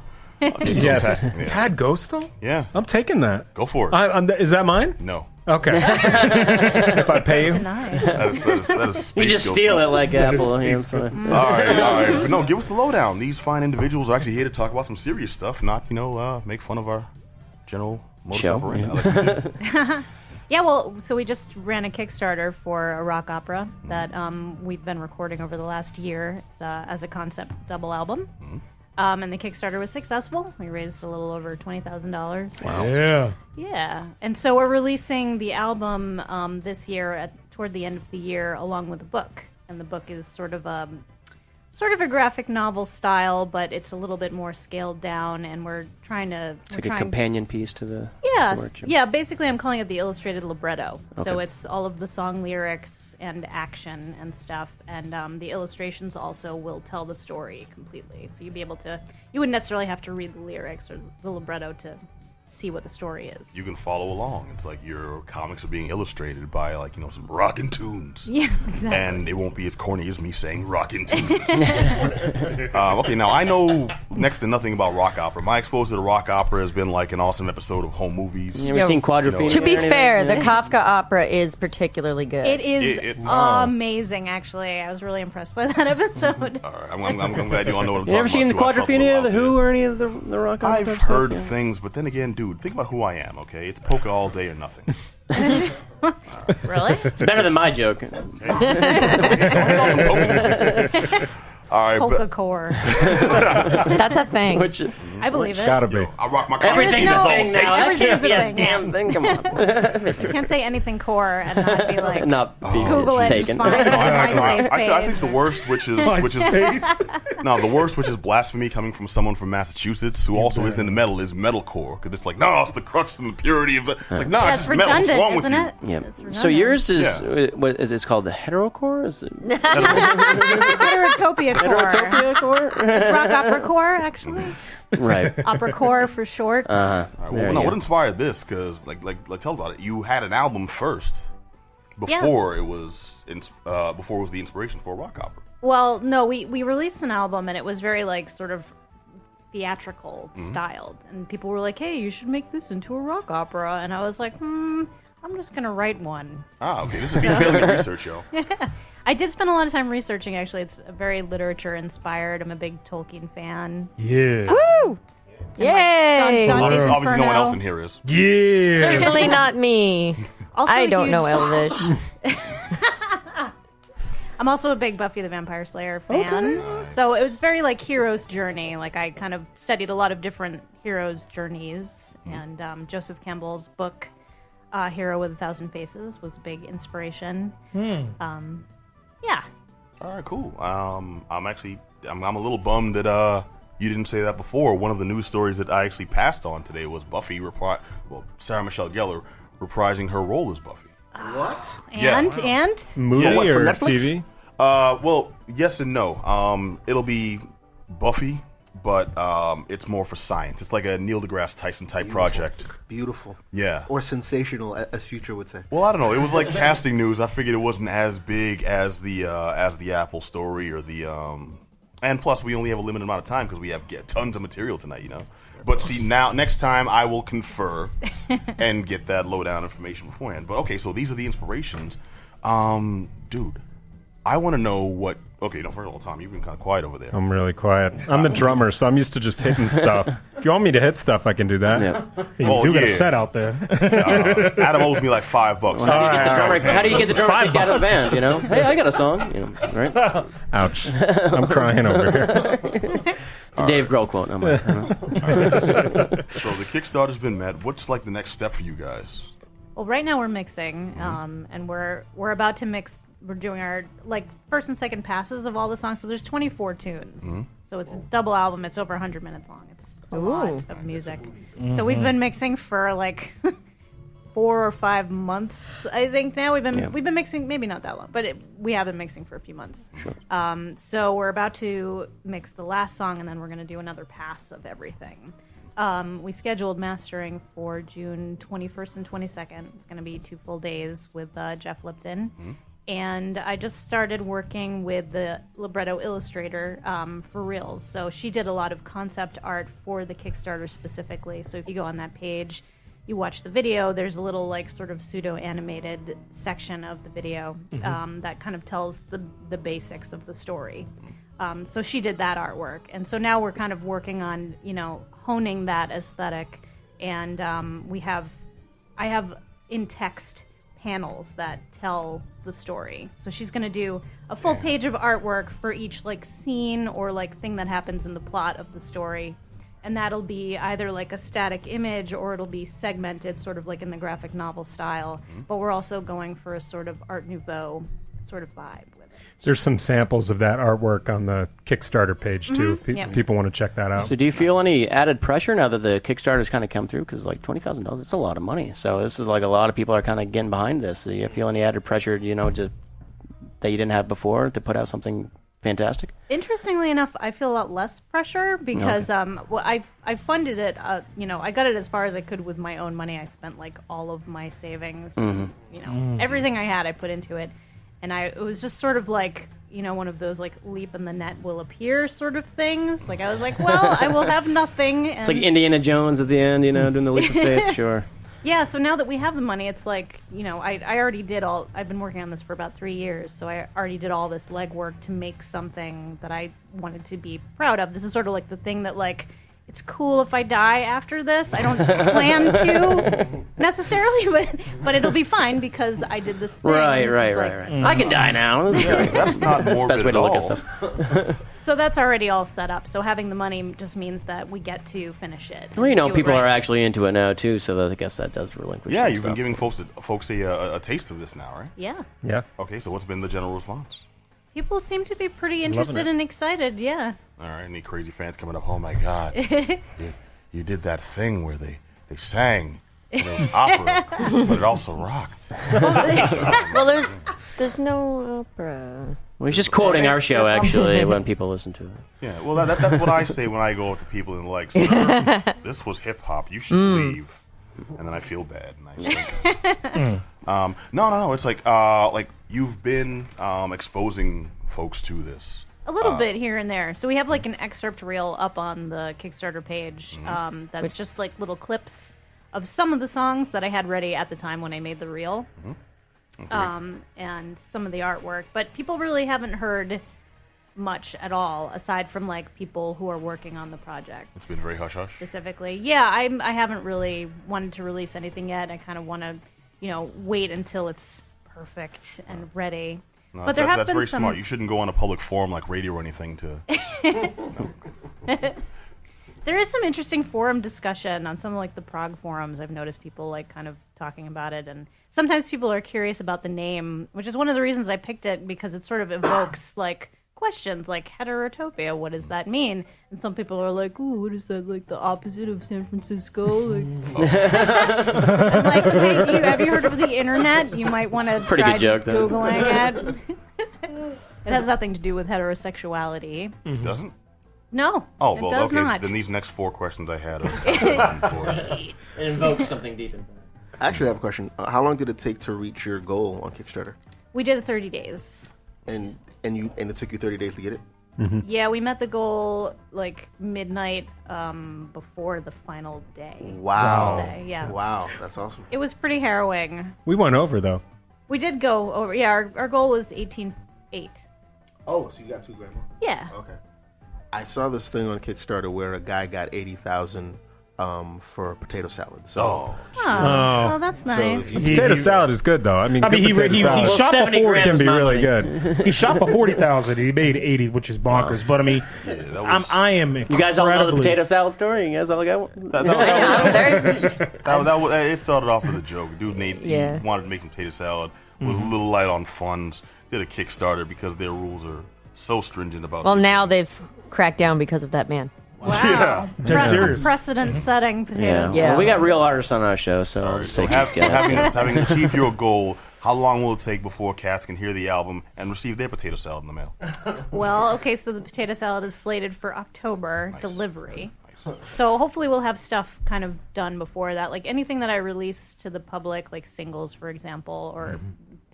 Yes. Yeah. Tad Ghostal? Yeah, I'm taking that. go for it. Is that mine? No, Okay. If I pay you. Denied. that is space You just Ghostal. steal it like Apple. space Yeah, so- All right. But no, give us the lowdown. These fine individuals are actually here to talk about some serious stuff, not make fun of our general modus Show, operandi. yeah. Like we do. Yeah, well, so we just ran a Kickstarter for a rock opera that we've been recording over the last year. It's as a concept double album. And the Kickstarter was successful. We raised a little over $20,000. Yeah. Yeah, and so we're releasing the album this year toward the end of the year, along with a book. And the book is sort of a graphic novel style, but it's a little bit more scaled down. And we're trying to It's like a companion piece to the work. yeah. Basically, I'm calling it the illustrated libretto. So Okay. it's all of the song lyrics and action and stuff, and the illustrations also will tell the story completely. So you wouldn't necessarily have to read the lyrics or the libretto to see what the story is. You can follow along. It's like your comics are being illustrated by some rockin' tunes. Yeah, exactly. And it won't be as corny as me saying rockin' tunes. Okay, now I know next to nothing about rock opera. My exposure to rock opera has been like an awesome episode of home movies. You ever seen Quadrophenia? To be or anything? fair, the Kafka opera is particularly good. It is It- amazing, actually. I was really impressed by that episode. All right, I'm glad you all know what I'm You talking ever seen the about. too. I fuck with Quadrophenia, a lot The of Who, it. or any of the rock opera I've stuff? heard Yeah. things, but then again, dude, think about who I am, okay? It's polka all day or nothing. Really? It's better than my joke. All right, Polka but core. That's a thing. Which I believe it. Gotta be. I rock my everything's No, a thing now. That everything's can't be a a thing, damn yeah. thing. Come on. You can't say anything core and not be like, Not be Google it, taken. it's fine. It's on I MySpace think page. the worst, which is the worst, which is blasphemy coming from someone from Massachusetts who also is into metal, is metalcore. Because it's like, no, it's the crux and the purity of it. It's like, no, Yeah, it's it's just metal. What's redundant, wrong with isn't you? it? Yeah. It's So redundant. yours is Yeah. what is it called? The heterocore? Is it Heterotopia core. heterotopia core? It's rock opera core, actually. Right. Opera core for short. All right, There well, you no, go. what inspired this? Because, like, tell about it. You had an album first before it was the inspiration for a rock opera. Well, no, we released an album and it was very like sort of theatrical styled, and people were like, "Hey, you should make this into a rock opera," and I was like, I'm just gonna write one. Ah, okay. This is me failing at research, yo. I did spend a lot of time researching. Actually, it's very literature inspired. I'm a big Tolkien fan. Yeah. Woo! Yay! Dante's Obviously, no Inferno. one else in here is. Yeah. Certainly not me. Also I don't huge- know Elvish. I'm also a big Buffy the Vampire Slayer fan. So it was very like hero's journey. Like I kind of studied a lot of different heroes' journeys, and Joseph Campbell's book, Hero with a Thousand Faces, was a big inspiration. Yeah. All right, cool. I'm a little bummed that you didn't say that before. One of the news stories that I actually passed on today was Buffy Sarah Michelle Gellar reprising her role as Buffy. What? And Movie Yeah, what, for or Netflix? TV? Well, yes and no. It'll be Buffy, but it's more for science. It's like a Neil deGrasse Tyson type project. Beautiful. Yeah. Or sensational, as Future would say. Well, I don't know. It was like casting news. I figured it wasn't as big as the Apple story or the and plus we only have a limited amount of time because we have tons of material tonight, you know. But see, now next time I will confer and get that lowdown information beforehand. But okay, so these are the inspirations, dude. I want to know what. Okay, no, first of all, Tom, you've been kind of quiet over there. I'm really quiet. I'm the drummer, so I'm used to just hitting stuff. If you want me to hit stuff, I can do that. Yeah. You Oh, do got a yeah. set out there. Adam owes me like $5. How do you get the drummer kicked out of the band? You know, hey, I got a song. You know, right? Ouch. I'm crying over here. It's a Dave Grohl quote. I'm like, So the Kickstarter's been met. What's like the next step for you guys? Well, right now we're mixing, and we're about to mix. We're doing our first and second passes of all the songs. So there's 24 tunes. So it's a double album. It's over 100 minutes long. It's a lot of music. So we've been mixing for 4 or 5 months, I think. Now we've been mixing, maybe not that long, but we have been mixing for a few months. Sure. So we're about to mix the last song, and then we're going to do another pass of everything. We scheduled mastering for June 21st and 22nd. It's going to be 2 full days with Jeff Lipton. And I just started working with the libretto illustrator for Reels. So she did a lot of concept art for the Kickstarter specifically. So if you go on that page, you watch the video, there's a little sort of pseudo-animated section of the video that kind of tells the basics of the story. So she did that artwork. And so now we're kind of working on, honing that aesthetic. And I have in text panels that tell the story. So she's going to do a full page of artwork for each scene or thing that happens in the plot of the story. And that'll be either a static image or it'll be segmented sort of in the graphic novel style. But we're also going for a sort of Art Nouveau sort of vibe with it. There's some samples of that artwork on the Kickstarter page, too, if people want to check that out. So do you feel any added pressure now that the Kickstarter's kind of come through? Because $20,000, it's a lot of money. So this is a lot of people are kind of getting behind this. Do you feel any added pressure, that you didn't have before to put out something fantastic? Interestingly enough, I feel a lot less pressure because I funded it. I got it as far as I could with my own money. I spent all of my savings. Everything I had, I put into it, and it was just sort of one of those leap and the net will appear sort of things. I was well, I will have nothing. And it's like Indiana Jones at the end, doing the leap of faith. Sure. Yeah, so now that we have the money, it's I already did I've been working on this for about 3 years, so I already did all this legwork to make something that I wanted to be proud of. This is sort of the thing that it's cool if I die after this. I don't plan to necessarily, but it'll be fine because I did this thing. Right. I can die now. That's not morbid the best way to at look all. at stuff. So that's already all set up. So having the money just means that we get to finish it. Well, people are actually into it now too, so I guess that does relinquish. Yeah, some you've been stuff. giving folks a taste of this now, right? Yeah. Yeah. Okay, so what's been the general response? People seem to be pretty interested and excited. Yeah. All right, any crazy fans coming up? Oh my God, you did that thing where they sang. And it was opera, but it also rocked. Well, there's no opera. Well, he's just quoting our show, actually, when people listen to it. Yeah, well, that's what I say when I go up to people and sir, this was hip hop. You should leave. And then I feel bad, and I say, no. It's you've been exposing folks to this. A little bit here and there. So we have an excerpt reel up on the Kickstarter page. That's just little clips of some of the songs that I had ready at the time when I made the reel. Okay. And some of the artwork. But people really haven't heard much at all, aside from people who are working on the project. It's been very hush-hush? Specifically. Yeah, I haven't really wanted to release anything yet. I kind of want to, wait until it's perfect and ready. No, but that's very smart. You shouldn't go on a public forum like radio or anything to... There is some interesting forum discussion on some of the prog forums. I've noticed people kind of talking about it, and sometimes people are curious about the name, which is one of the reasons I picked it, because it sort of evokes questions like Heterotopia. What does that mean? And some people are like, "Ooh, what is that? The opposite of San Francisco?" I'm hey, have you heard of the internet? You might want to try just Googling it. It has nothing to do with heterosexuality. It doesn't? No. Oh, well, it does okay. not. Then these next 4 questions I had are It invokes something deep in there. Actually, I have a question. How long did it take to reach your goal on Kickstarter? We did it 30 days. And it took you 30 days to get it? Mm-hmm. Yeah, we met the goal midnight before the final day. Wow. Day, yeah. Wow, that's awesome. It was pretty harrowing. We went over, though. We did go over. Yeah, our goal was 18.8. Oh, so you got $2,000 more? Yeah. Okay. I saw this thing on Kickstarter where a guy got 80,000 for potato salad. So, Oh, that's nice. Potato salad is good though. I mean, he potato salad shot for 70 40. grams can be my really money. good. He shot for 40,000. He made 80, which is bonkers. But I mean, I am. You guys all know the potato salad story? You guys all got one? It started off with a joke. Dude, Nate, he Yeah. wanted to make some potato salad. Was a little light on funds. Did a Kickstarter because their rules are so stringent about. Well, these now things. they've cracked down because of that man. Wow. Dead serious. Precedent-setting potatoes. Yeah. Well, we got real artists on our show, so I'll just So, take these guys. having achieved your goal, how long will it take before cats can hear the album and receive their potato salad in the mail? Well, okay, so the potato salad is slated for October delivery. So hopefully we'll have stuff kind of done before that. Like anything that I release to the public, like singles, for example, or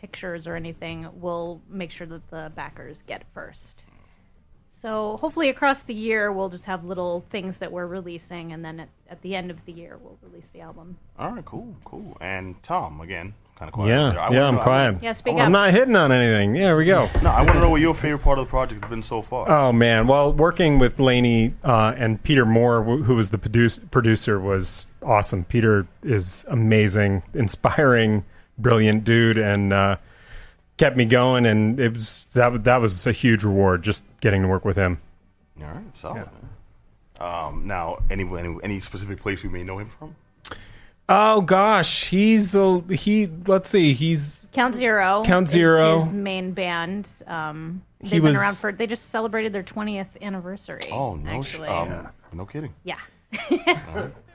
pictures or anything, we'll make sure that the backers get it first. So hopefully across the year, we'll just have little things that we're releasing, and then at the end of the year, we'll release the album. All right, cool. And Tom, again, kind of quiet. I'm quiet. Yeah, speak I'm up. not hitting on anything. Yeah, here we go. No, I want to know what your favorite part of the project has been so far. Oh man, well, working with Lainey and Peter Moore, who was the producer, was awesome. Peter is amazing, inspiring, brilliant dude, and kept me going. And it was that was a huge reward just getting to work with him. All right, solid. Yeah. Now, any specific place we may know him from? Oh gosh, he's Count Zero. Count Zero. Is his main band. They've He been was- around for. They just celebrated their 20th anniversary. Oh no, actually. no kidding. Yeah.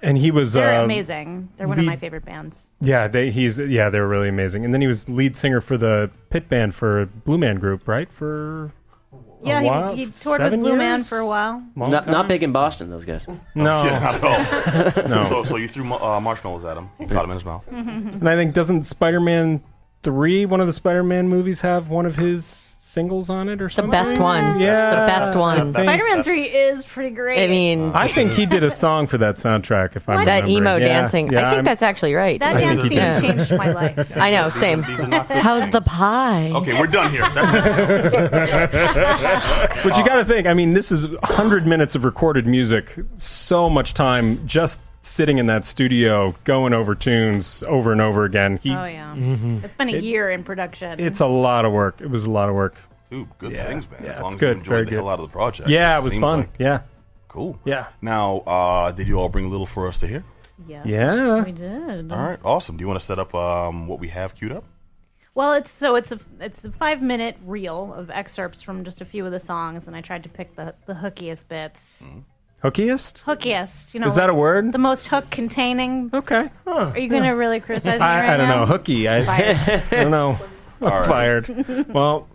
And he was They're amazing. They're one of lead- my favorite bands. Yeah, they were really amazing. And then he was lead singer for the pit band for Blue Man Group, right? For Yeah, while? he toured 7 with Blue Man years? for a while. long Not time? big in Boston, those guys. No. Yeah, not at all. No. So you threw marshmallows at him. You caught him in his mouth. And I think doesn't Spider-Man 3, one of the Spider-Man movies, have one of his singles on it or The something? best one. Yeah. The best one. Spider-Man 3 is pretty great. I mean, I think he did a song for that soundtrack. If I What? that remember. emo Yeah, dancing. yeah, I think that's actually right. that I think dance he scene did. changed my life. I know, same. These are not good How's things. the pie? Okay, we're done here. That's But you got to think. I mean, this is 100 minutes of recorded music. So much time just sitting in that studio, going over tunes over and over again. Oh yeah, it's been a year in production. It's a lot of work. It was a lot of work. Dude, good things, man. Yeah, as long it's as good, you very enjoyed the good. hell out of the project. Yeah, it was seems fun. like. Yeah. Cool. Yeah. Now, did you all bring a little for us to hear? Yeah. we did. All right, awesome. Do you want to set up what we have queued up? Well, it's a 5-minute reel of excerpts from just a few of the songs, and I tried to pick the hookiest bits. Hookiest? Hookiest, you know. Is that a word? The most hook containing. Okay. Are you going to really criticize me right I don't now? know. Hooky. I don't know. I'm right. fired. Well,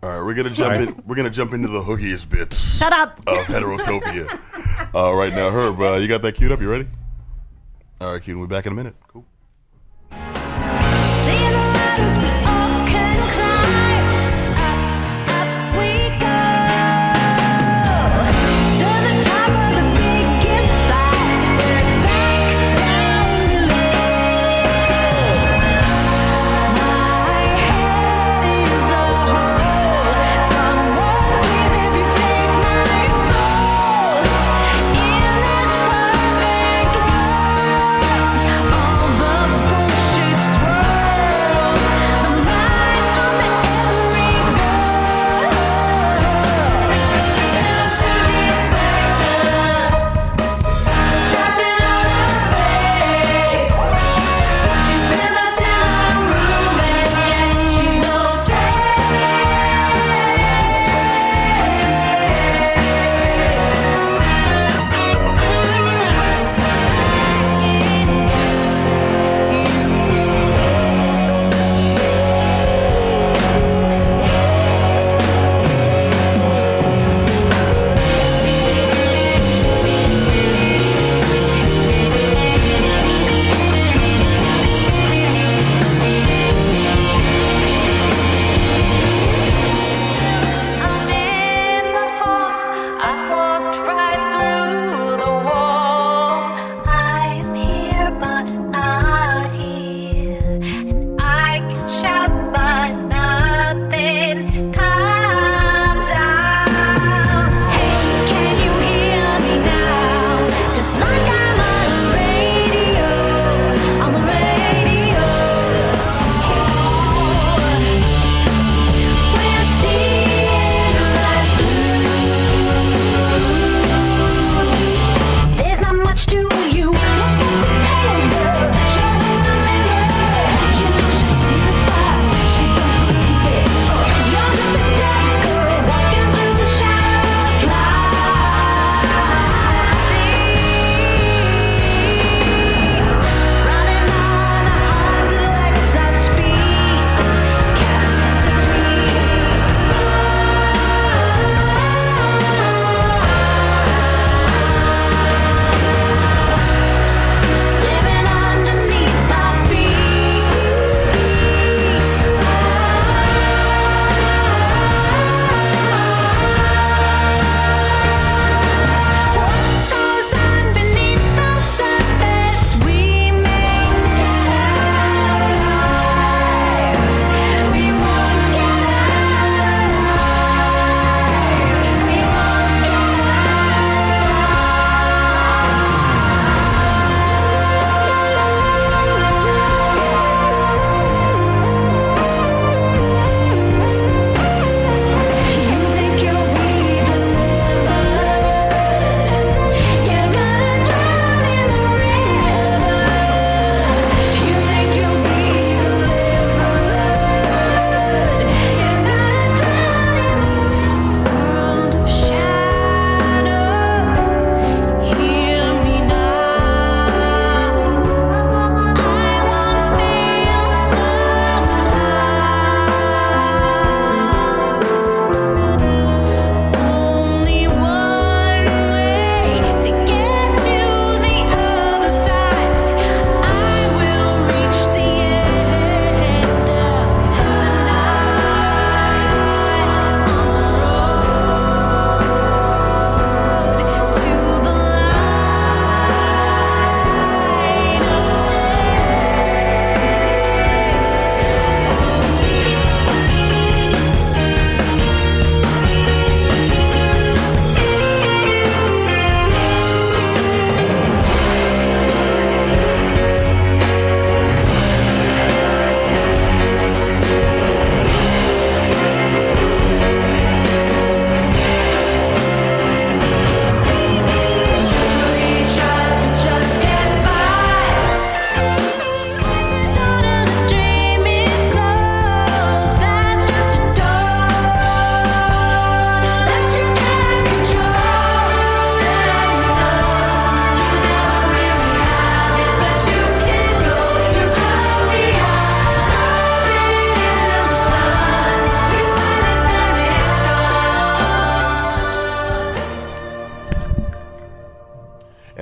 All right, we're gonna jump in. We're gonna jump into the hookiest bits. Shut up. Of Heterotopia. Right now, Herb, you got that queued up? You ready? All right, Q, we'll be back in a minute. Cool. All the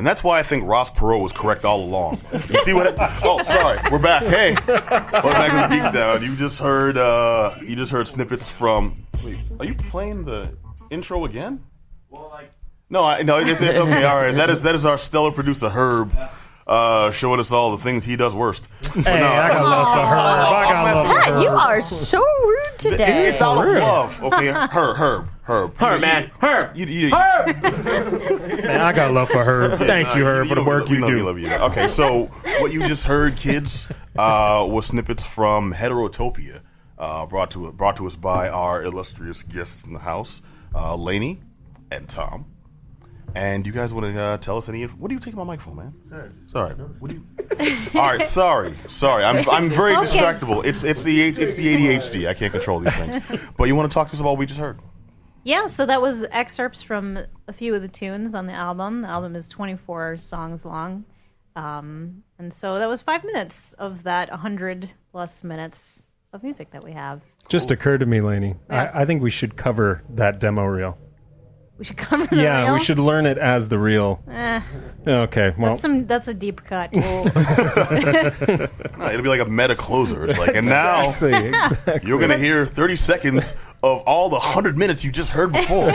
that's why I think Ross Perot was correct all along. You see what? Oh, sorry, we're back. Hey, we're back with Geek Down. You just heard snippets from. Wait, are you playing the intro again? Well, no, it's okay. All right, that is our stellar producer Herb. Showing us all the things he does worst. Hey, I got love for Herb. I got love for Matt, Herb. you are so rude today. It's out of love, okay? Herb. Herb, man. Herb. Man, I got love for Herb. Thank you, Herb, for the work you do. Love you. Okay, so what you just heard, kids, was snippets from Heterotopia, brought to us by our illustrious guests in the house, Lainey and Tom. And you guys want to tell us any? What are you taking my microphone, man? Sorry. What do you? All right. Sorry. I'm very Focus. distractible. It's the ADHD. I can't control these things. But you want to talk to us about what we just heard? Yeah, so that was excerpts from a few of the tunes on the album. The album is 24 songs long. And so that was 5 minutes of that 100+ minutes of music that we have. Just occurred to me, Lainey. Yes. I think we should cover that demo reel. We should cover the Yeah, reel? we should learn it as the reel. Okay, well, That's a deep cut. No, it'll be like a meta closer. It's like, and now you're going to hear 30 seconds of all the 100 minutes you just heard before.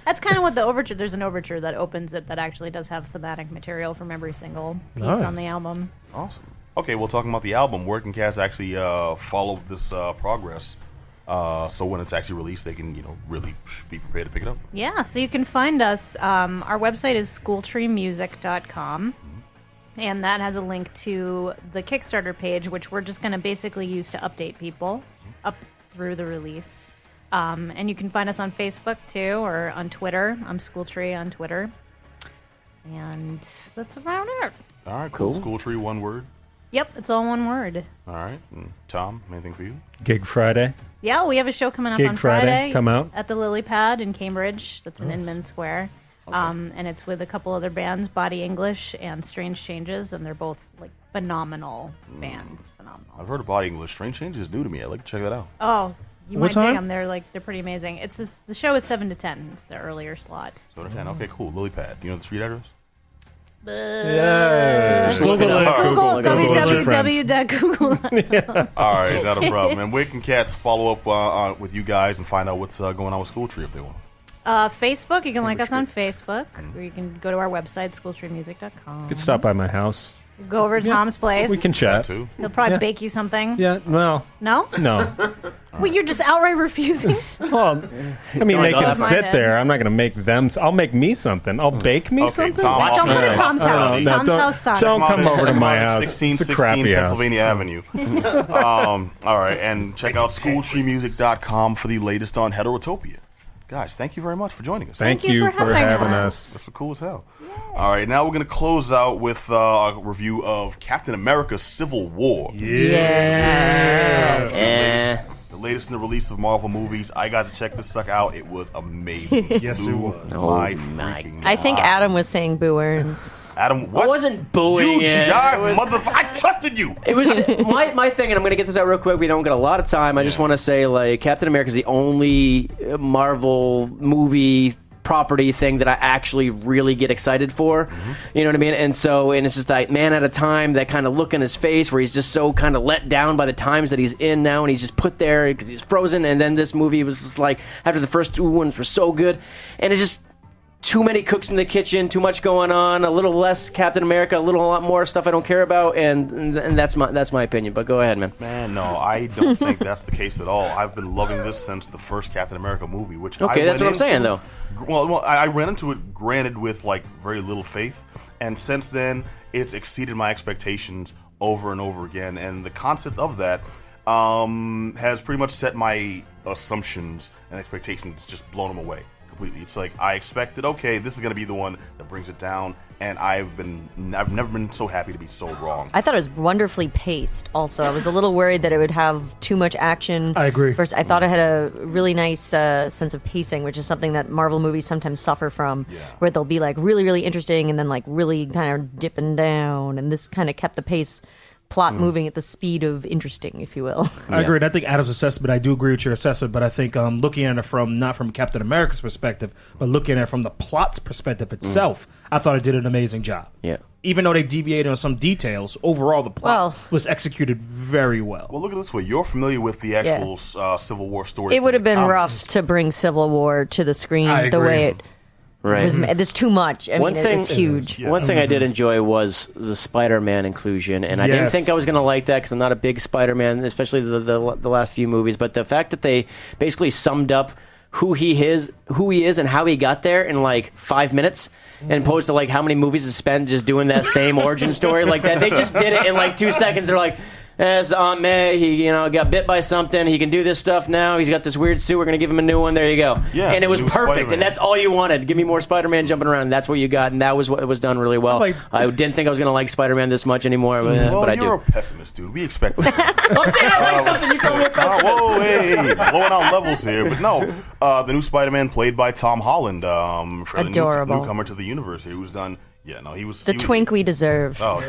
That's kind of what the overture. There's an overture that opens it that actually does have thematic material from every single piece on the album. Awesome. Okay, well, talking about the album, where can cats actually follow this progress? So when it's actually released, they can, really be prepared to pick it up. Yeah, so you can find us. Our website is schooltreemusic.com, and that has a link to the Kickstarter page, which we're just going to basically use to update people up through the release. And you can find us on Facebook, too, or on Twitter. I'm Schooltree on Twitter. And that's about it. All right, cool. Schooltree, one word. Yep, it's all one word. All right. And Tom, anything for you? Gig Friday. Yeah, we have a show coming up Gig on Friday, come out. at the Lily Pad in Cambridge. That's in Inman Square. Okay. And it's with a couple other bands, Body English and Strange Changes, and they're both phenomenal bands. Phenomenal. I've heard of Body English. Strange Changes is new to me. I'd like to check that out. Oh, you What might dig time? them. They're pretty amazing. The show is 7 to 10. It's the earlier slot. So 10. Okay, cool. Lily Pad. You know the street address? Google it. Google your friends. www.google. All right, not a problem. And where can cats follow up with you guys and find out what's going on with Schooltree if they want? Facebook, you can like us on Facebook, or you can go to our website, schooltreemusic.com. You could stop by my house. Go over to Tom's place. We can That chat. too. He'll probably bake you something. Yeah, well, No? no. Well, you're just outright refusing? Well, I mean, they can Don't sit mind there. I'm not going to make them. I'll make me something. I'll bake me Okay, something. Tom, Don't go to off- Tom's house. No, Tom's don't- house sucks. don't come over to Check them my out at house. 1616 It's a crappy house. Pennsylvania Avenue. All right, and check out schooltreemusic.com for the latest on Heterotopia. Guys, thank you very much for joining us. Thank you you for for having having us. us. That's cool as hell. All right, now we're going to close out with a review of Captain America Civil War. Eh. The latest in the release of Marvel movies. I got to check this sucker out. It was amazing. Yes, it Blew was. My Oh, freaking I think mind. Adam was saying boo earns. Adam, what? I wasn't booing You it. jive, It was- motherfucker. I trusted you. It was my thing, and I'm going to get this out real quick. We don't get a lot of time. I just want to say, Captain America is the only Marvel movie property thing that I actually really get excited for. You know what I mean? And it's just like man at a time, that kind of look in his face where he's just so kind of let down by the times that he's in now, and he's just put there because he's frozen. And then this movie was just like, after the first two ones were so good, and it's just too many cooks in the kitchen, too much going on, a little less Captain America, a lot more stuff I don't care about, and that's my opinion. But go ahead, man. Man, no, I don't think that's the case at all. I've been loving this since the first Captain America movie, which Okay, I that's went what I'm saying, into- though. Well, I ran into it, granted, with very little faith, and since then, it's exceeded my expectations over and over again. And the concept of that has pretty much set my assumptions and expectations, just blown them away completely. It's like I expected, okay, this is going to be the one that brings it down, and I've never been so happy to be so wrong. I thought it was wonderfully paced. Also, I was a little worried that it would have too much action. I agree. First, I thought it had a really nice sense of pacing, which is something that Marvel movies sometimes suffer from, where they'll be really, really interesting, and then really kind of dipping down. And this kind of kept the pace plot moving at the speed of interesting, if you will. I agree. And I think Adam's assessment, I do agree with your assessment, but I think looking at it from not from Captain America's perspective, but looking at it from the plot's perspective itself, I thought it did an amazing job. Yeah. Even though they deviated on some details, overall the plot was executed very well. Well, look at it this way. You're familiar with the actual Civil War story. It would have been rough to bring Civil War to the screen the way it was. There's too much. I mean, it's huge. One thing I did enjoy was the Spider-Man inclusion, and I didn't think I was going to like that because I'm not a big Spider-Man, especially the last few movies. But the fact that they basically summed up who he is, and how he got there in like 5 minutes, and opposed to like how many movies is spent just doing that same origin story like that. They just did it in like 2 seconds. They're like, it's Aunt May. He got bit by something. He can do this stuff now. He's got this weird suit. We're gonna give him a new one. There you go. Yeah, and it was perfect. Spider-Man. And that's all you wanted. Give me more Spider-Man jumping around. And that's what you got. And that was what was done really well. I didn't think I was gonna like Spider-Man this much anymore, but I do. You're a pessimist, dude. We expect that. I'm saying I like something. You call me a pessimist. Whoa, hey, blowing out levels here. But no, the new Spider-Man played by Tom Holland, for the newcomer to the universe here, who's done. Yeah, no, he was... twink we deserve. Oh,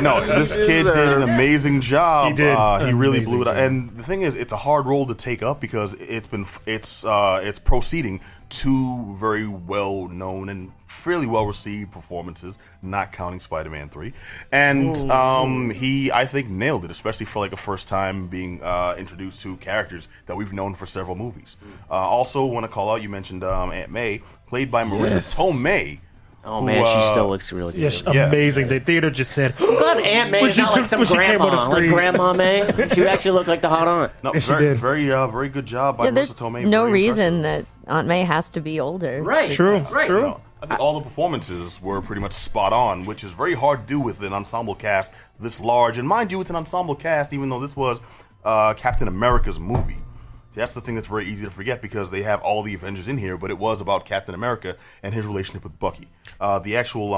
no, this kid did an amazing job. He did. He really blew it up. And the thing is, it's a hard role to take up because it's proceeding two very well-known and fairly well-received performances, not counting Spider-Man 3. And he, I think, nailed it, especially for like a first time being introduced to characters that we've known for several movies. Also, want to call out, you mentioned Aunt May, played by Marissa Tomei. Oh man, she still looks really good. Yes, amazing. The theater just said, I'm glad Aunt May is not like some grandma, like Grandma May. She actually looked like the hot aunt. No, very good job by Marissa Tomei. No reason that Aunt May has to be older. Right. True. I think all the performances were pretty much spot on, which is very hard to do with an ensemble cast this large. And mind you, it's an ensemble cast, even though this was Captain America's movie. That's the thing that's very easy to forget because they have all the Avengers in here, but it was about Captain America and his relationship with Bucky. The actual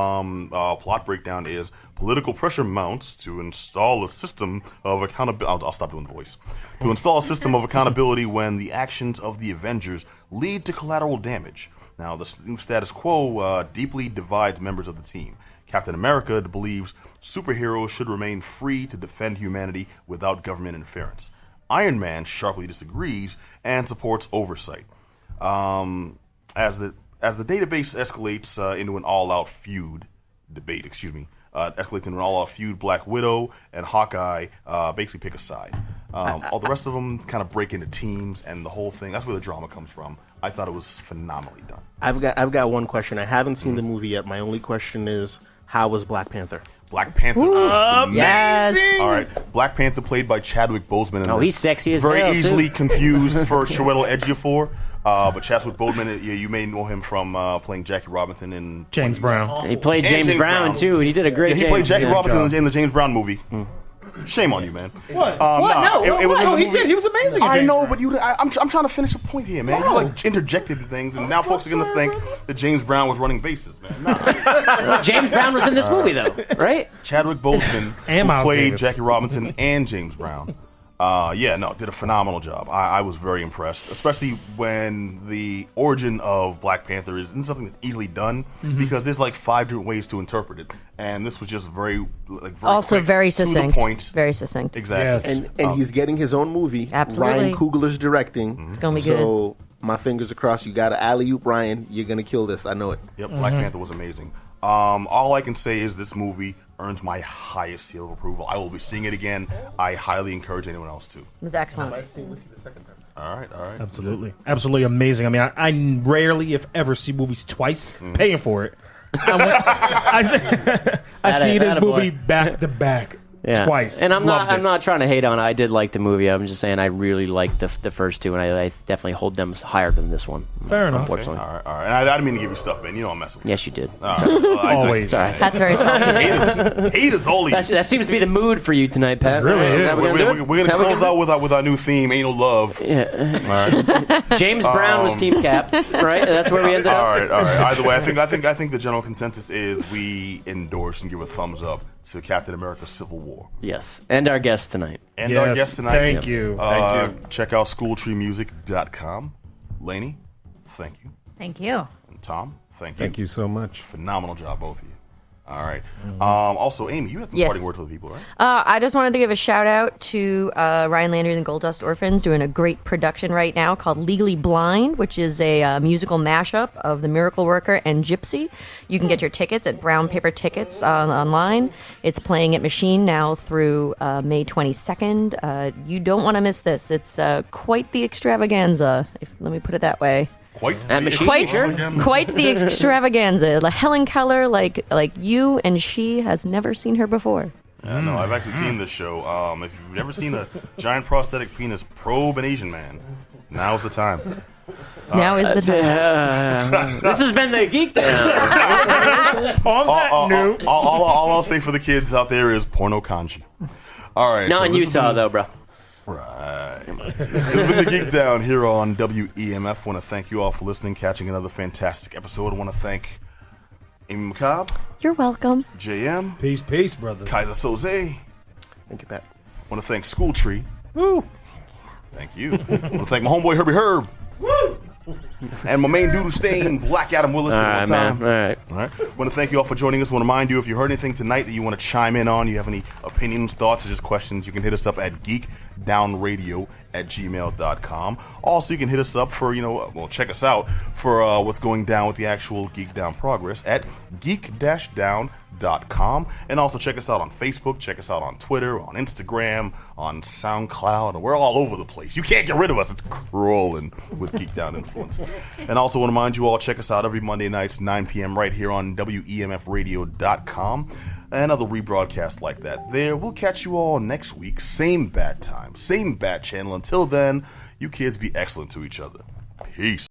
plot breakdown is political pressure mounts to install a system of accountability. I'll stop doing the voice. To install a system of accountability when the actions of the Avengers lead to collateral damage. Now, the new status quo deeply divides members of the team. Captain America believes superheroes should remain free to defend humanity without government interference. Iron Man sharply disagrees and supports oversight. As the database escalates into an all-out feud, Black Widow and Hawkeye basically pick a side. All the rest of them kind of break into teams, and the whole thing, that's where the drama comes from. I thought it was phenomenally done. I've got one question. I haven't seen the movie yet. My only question is, how was Black Panther? Black Panther was amazing. Yes. All right, Black Panther played by Chadwick Boseman. Oh, he's sexy as hell, very easily too. confused for Chiwetel Ejiofor. But Chadwick Boseman, you may know him from playing Jackie Robinson in James Brown. He played James Brown too, and he did a great. He played Jackie Robinson in the James Brown movie. Shame on you, man. What? It was he did. He was amazing. I know, but I'm trying to finish a point here, man. You like interjected in things, and now folks are going to think that James Brown was running bases, man. Nah. James Brown was in this movie, though, right? Chadwick Boseman, And who Miles played Davis. Jackie Robinson and James Brown. Did a phenomenal job. I was very impressed, especially when the origin of Black Panther isn't something that's easily done because there's like 5 different ways to interpret it, and this was just very Also quick, very to the succinct. point. Very succinct. Exactly. Yes. And he's getting his own movie. Absolutely. Ryan Coogler's directing. It's gonna be good. So my fingers are crossed. You got to alley-oop, Ryan. You're gonna kill this. I know it. Yep, Black Panther was amazing. All I can say is this movie earns my highest seal of approval. I will be seeing it again. I highly encourage anyone else to. It was excellent. All right. Absolutely amazing. I mean, I rarely, if ever, see movies twice, paying for it. I see this movie back to back. Twice. And I'm Loved not trying to hate on it. I did like the movie. I'm just saying I really liked the first two, and I definitely hold them higher than this one. Fair enough. Unfortunately. All right. And I didn't mean to give you stuff, man. You know I'm messing with you. Yes, you did. All right. Well, Always. That's very salty. Hate is holy. That seems to be the mood for you tonight, Pat. Really is. Is that what we're gonna do? We're going to close out with our new theme, Anal Love. Yeah. All right. James Brown was team cap, right? That's where we ended up. All right. Either way, I think the general consensus is we endorse and give a thumbs up to Captain America: Civil War. Yes, and our guest tonight. And our guest tonight. Thank you. Check out SchooltreeMusic.com. Lainey, thank you. Thank you. And Tom, thank you. Thank you so much. Phenomenal job, both of you. All right. Also, Amy, you had some Yes. parting words for the people, right? I just wanted to give a shout out to Ryan Landry and the Gold Dust Orphans doing a great production right now called Legally Blind, which is a musical mashup of The Miracle Worker and Gypsy. You can get your tickets at Brown Paper Tickets online. It's playing at Machine now through May 22nd. You don't want to miss this. It's quite the extravaganza, let me put it that way. Quite Quite the extravaganza. Helen Keller, like you and she has never seen her before. Yeah, no, I've actually seen this show. If you've never seen a giant prosthetic penis probe an Asian man, now's the time. Now is the time. This has been the Geek Down. On that note, All I'll say for the kids out there is porno kanji. All right. Not in this has Utah, been- though, bro. Right. It's been the Geek Down here on WEMF. Want to thank you all for listening, catching another fantastic episode. I want to thank Amy McCobb, You're welcome. JM, peace, brother. Kaiser Soze. Thank you, Pat. Want to thank Schooltree. Woo. Thank you. Want to thank my homeboy Herbie Herb. Woo. And my main dude who's staying, Black Adam Willis, at one time. Man. All right. Want to thank you all for joining us. Want to remind you, if you heard anything tonight that you want to chime in on, you have any opinions, thoughts, or just questions, you can hit us up at geekdownradio@gmail.com. Also, you can hit us up for, check us out for what's going down with the actual Geek Down progress at geek-down.com. And also check us out on Facebook, check us out on Twitter, on Instagram, on SoundCloud. We're all over the place. You can't get rid of us. It's crawling with Geek Down influence. And also want to remind you all, check us out every Monday nights, 9 p.m. right here on WEMFradio.com. And other rebroadcasts like that there. We'll catch you all next week. Same bat time, same bat channel. Until then, you kids be excellent to each other. Peace.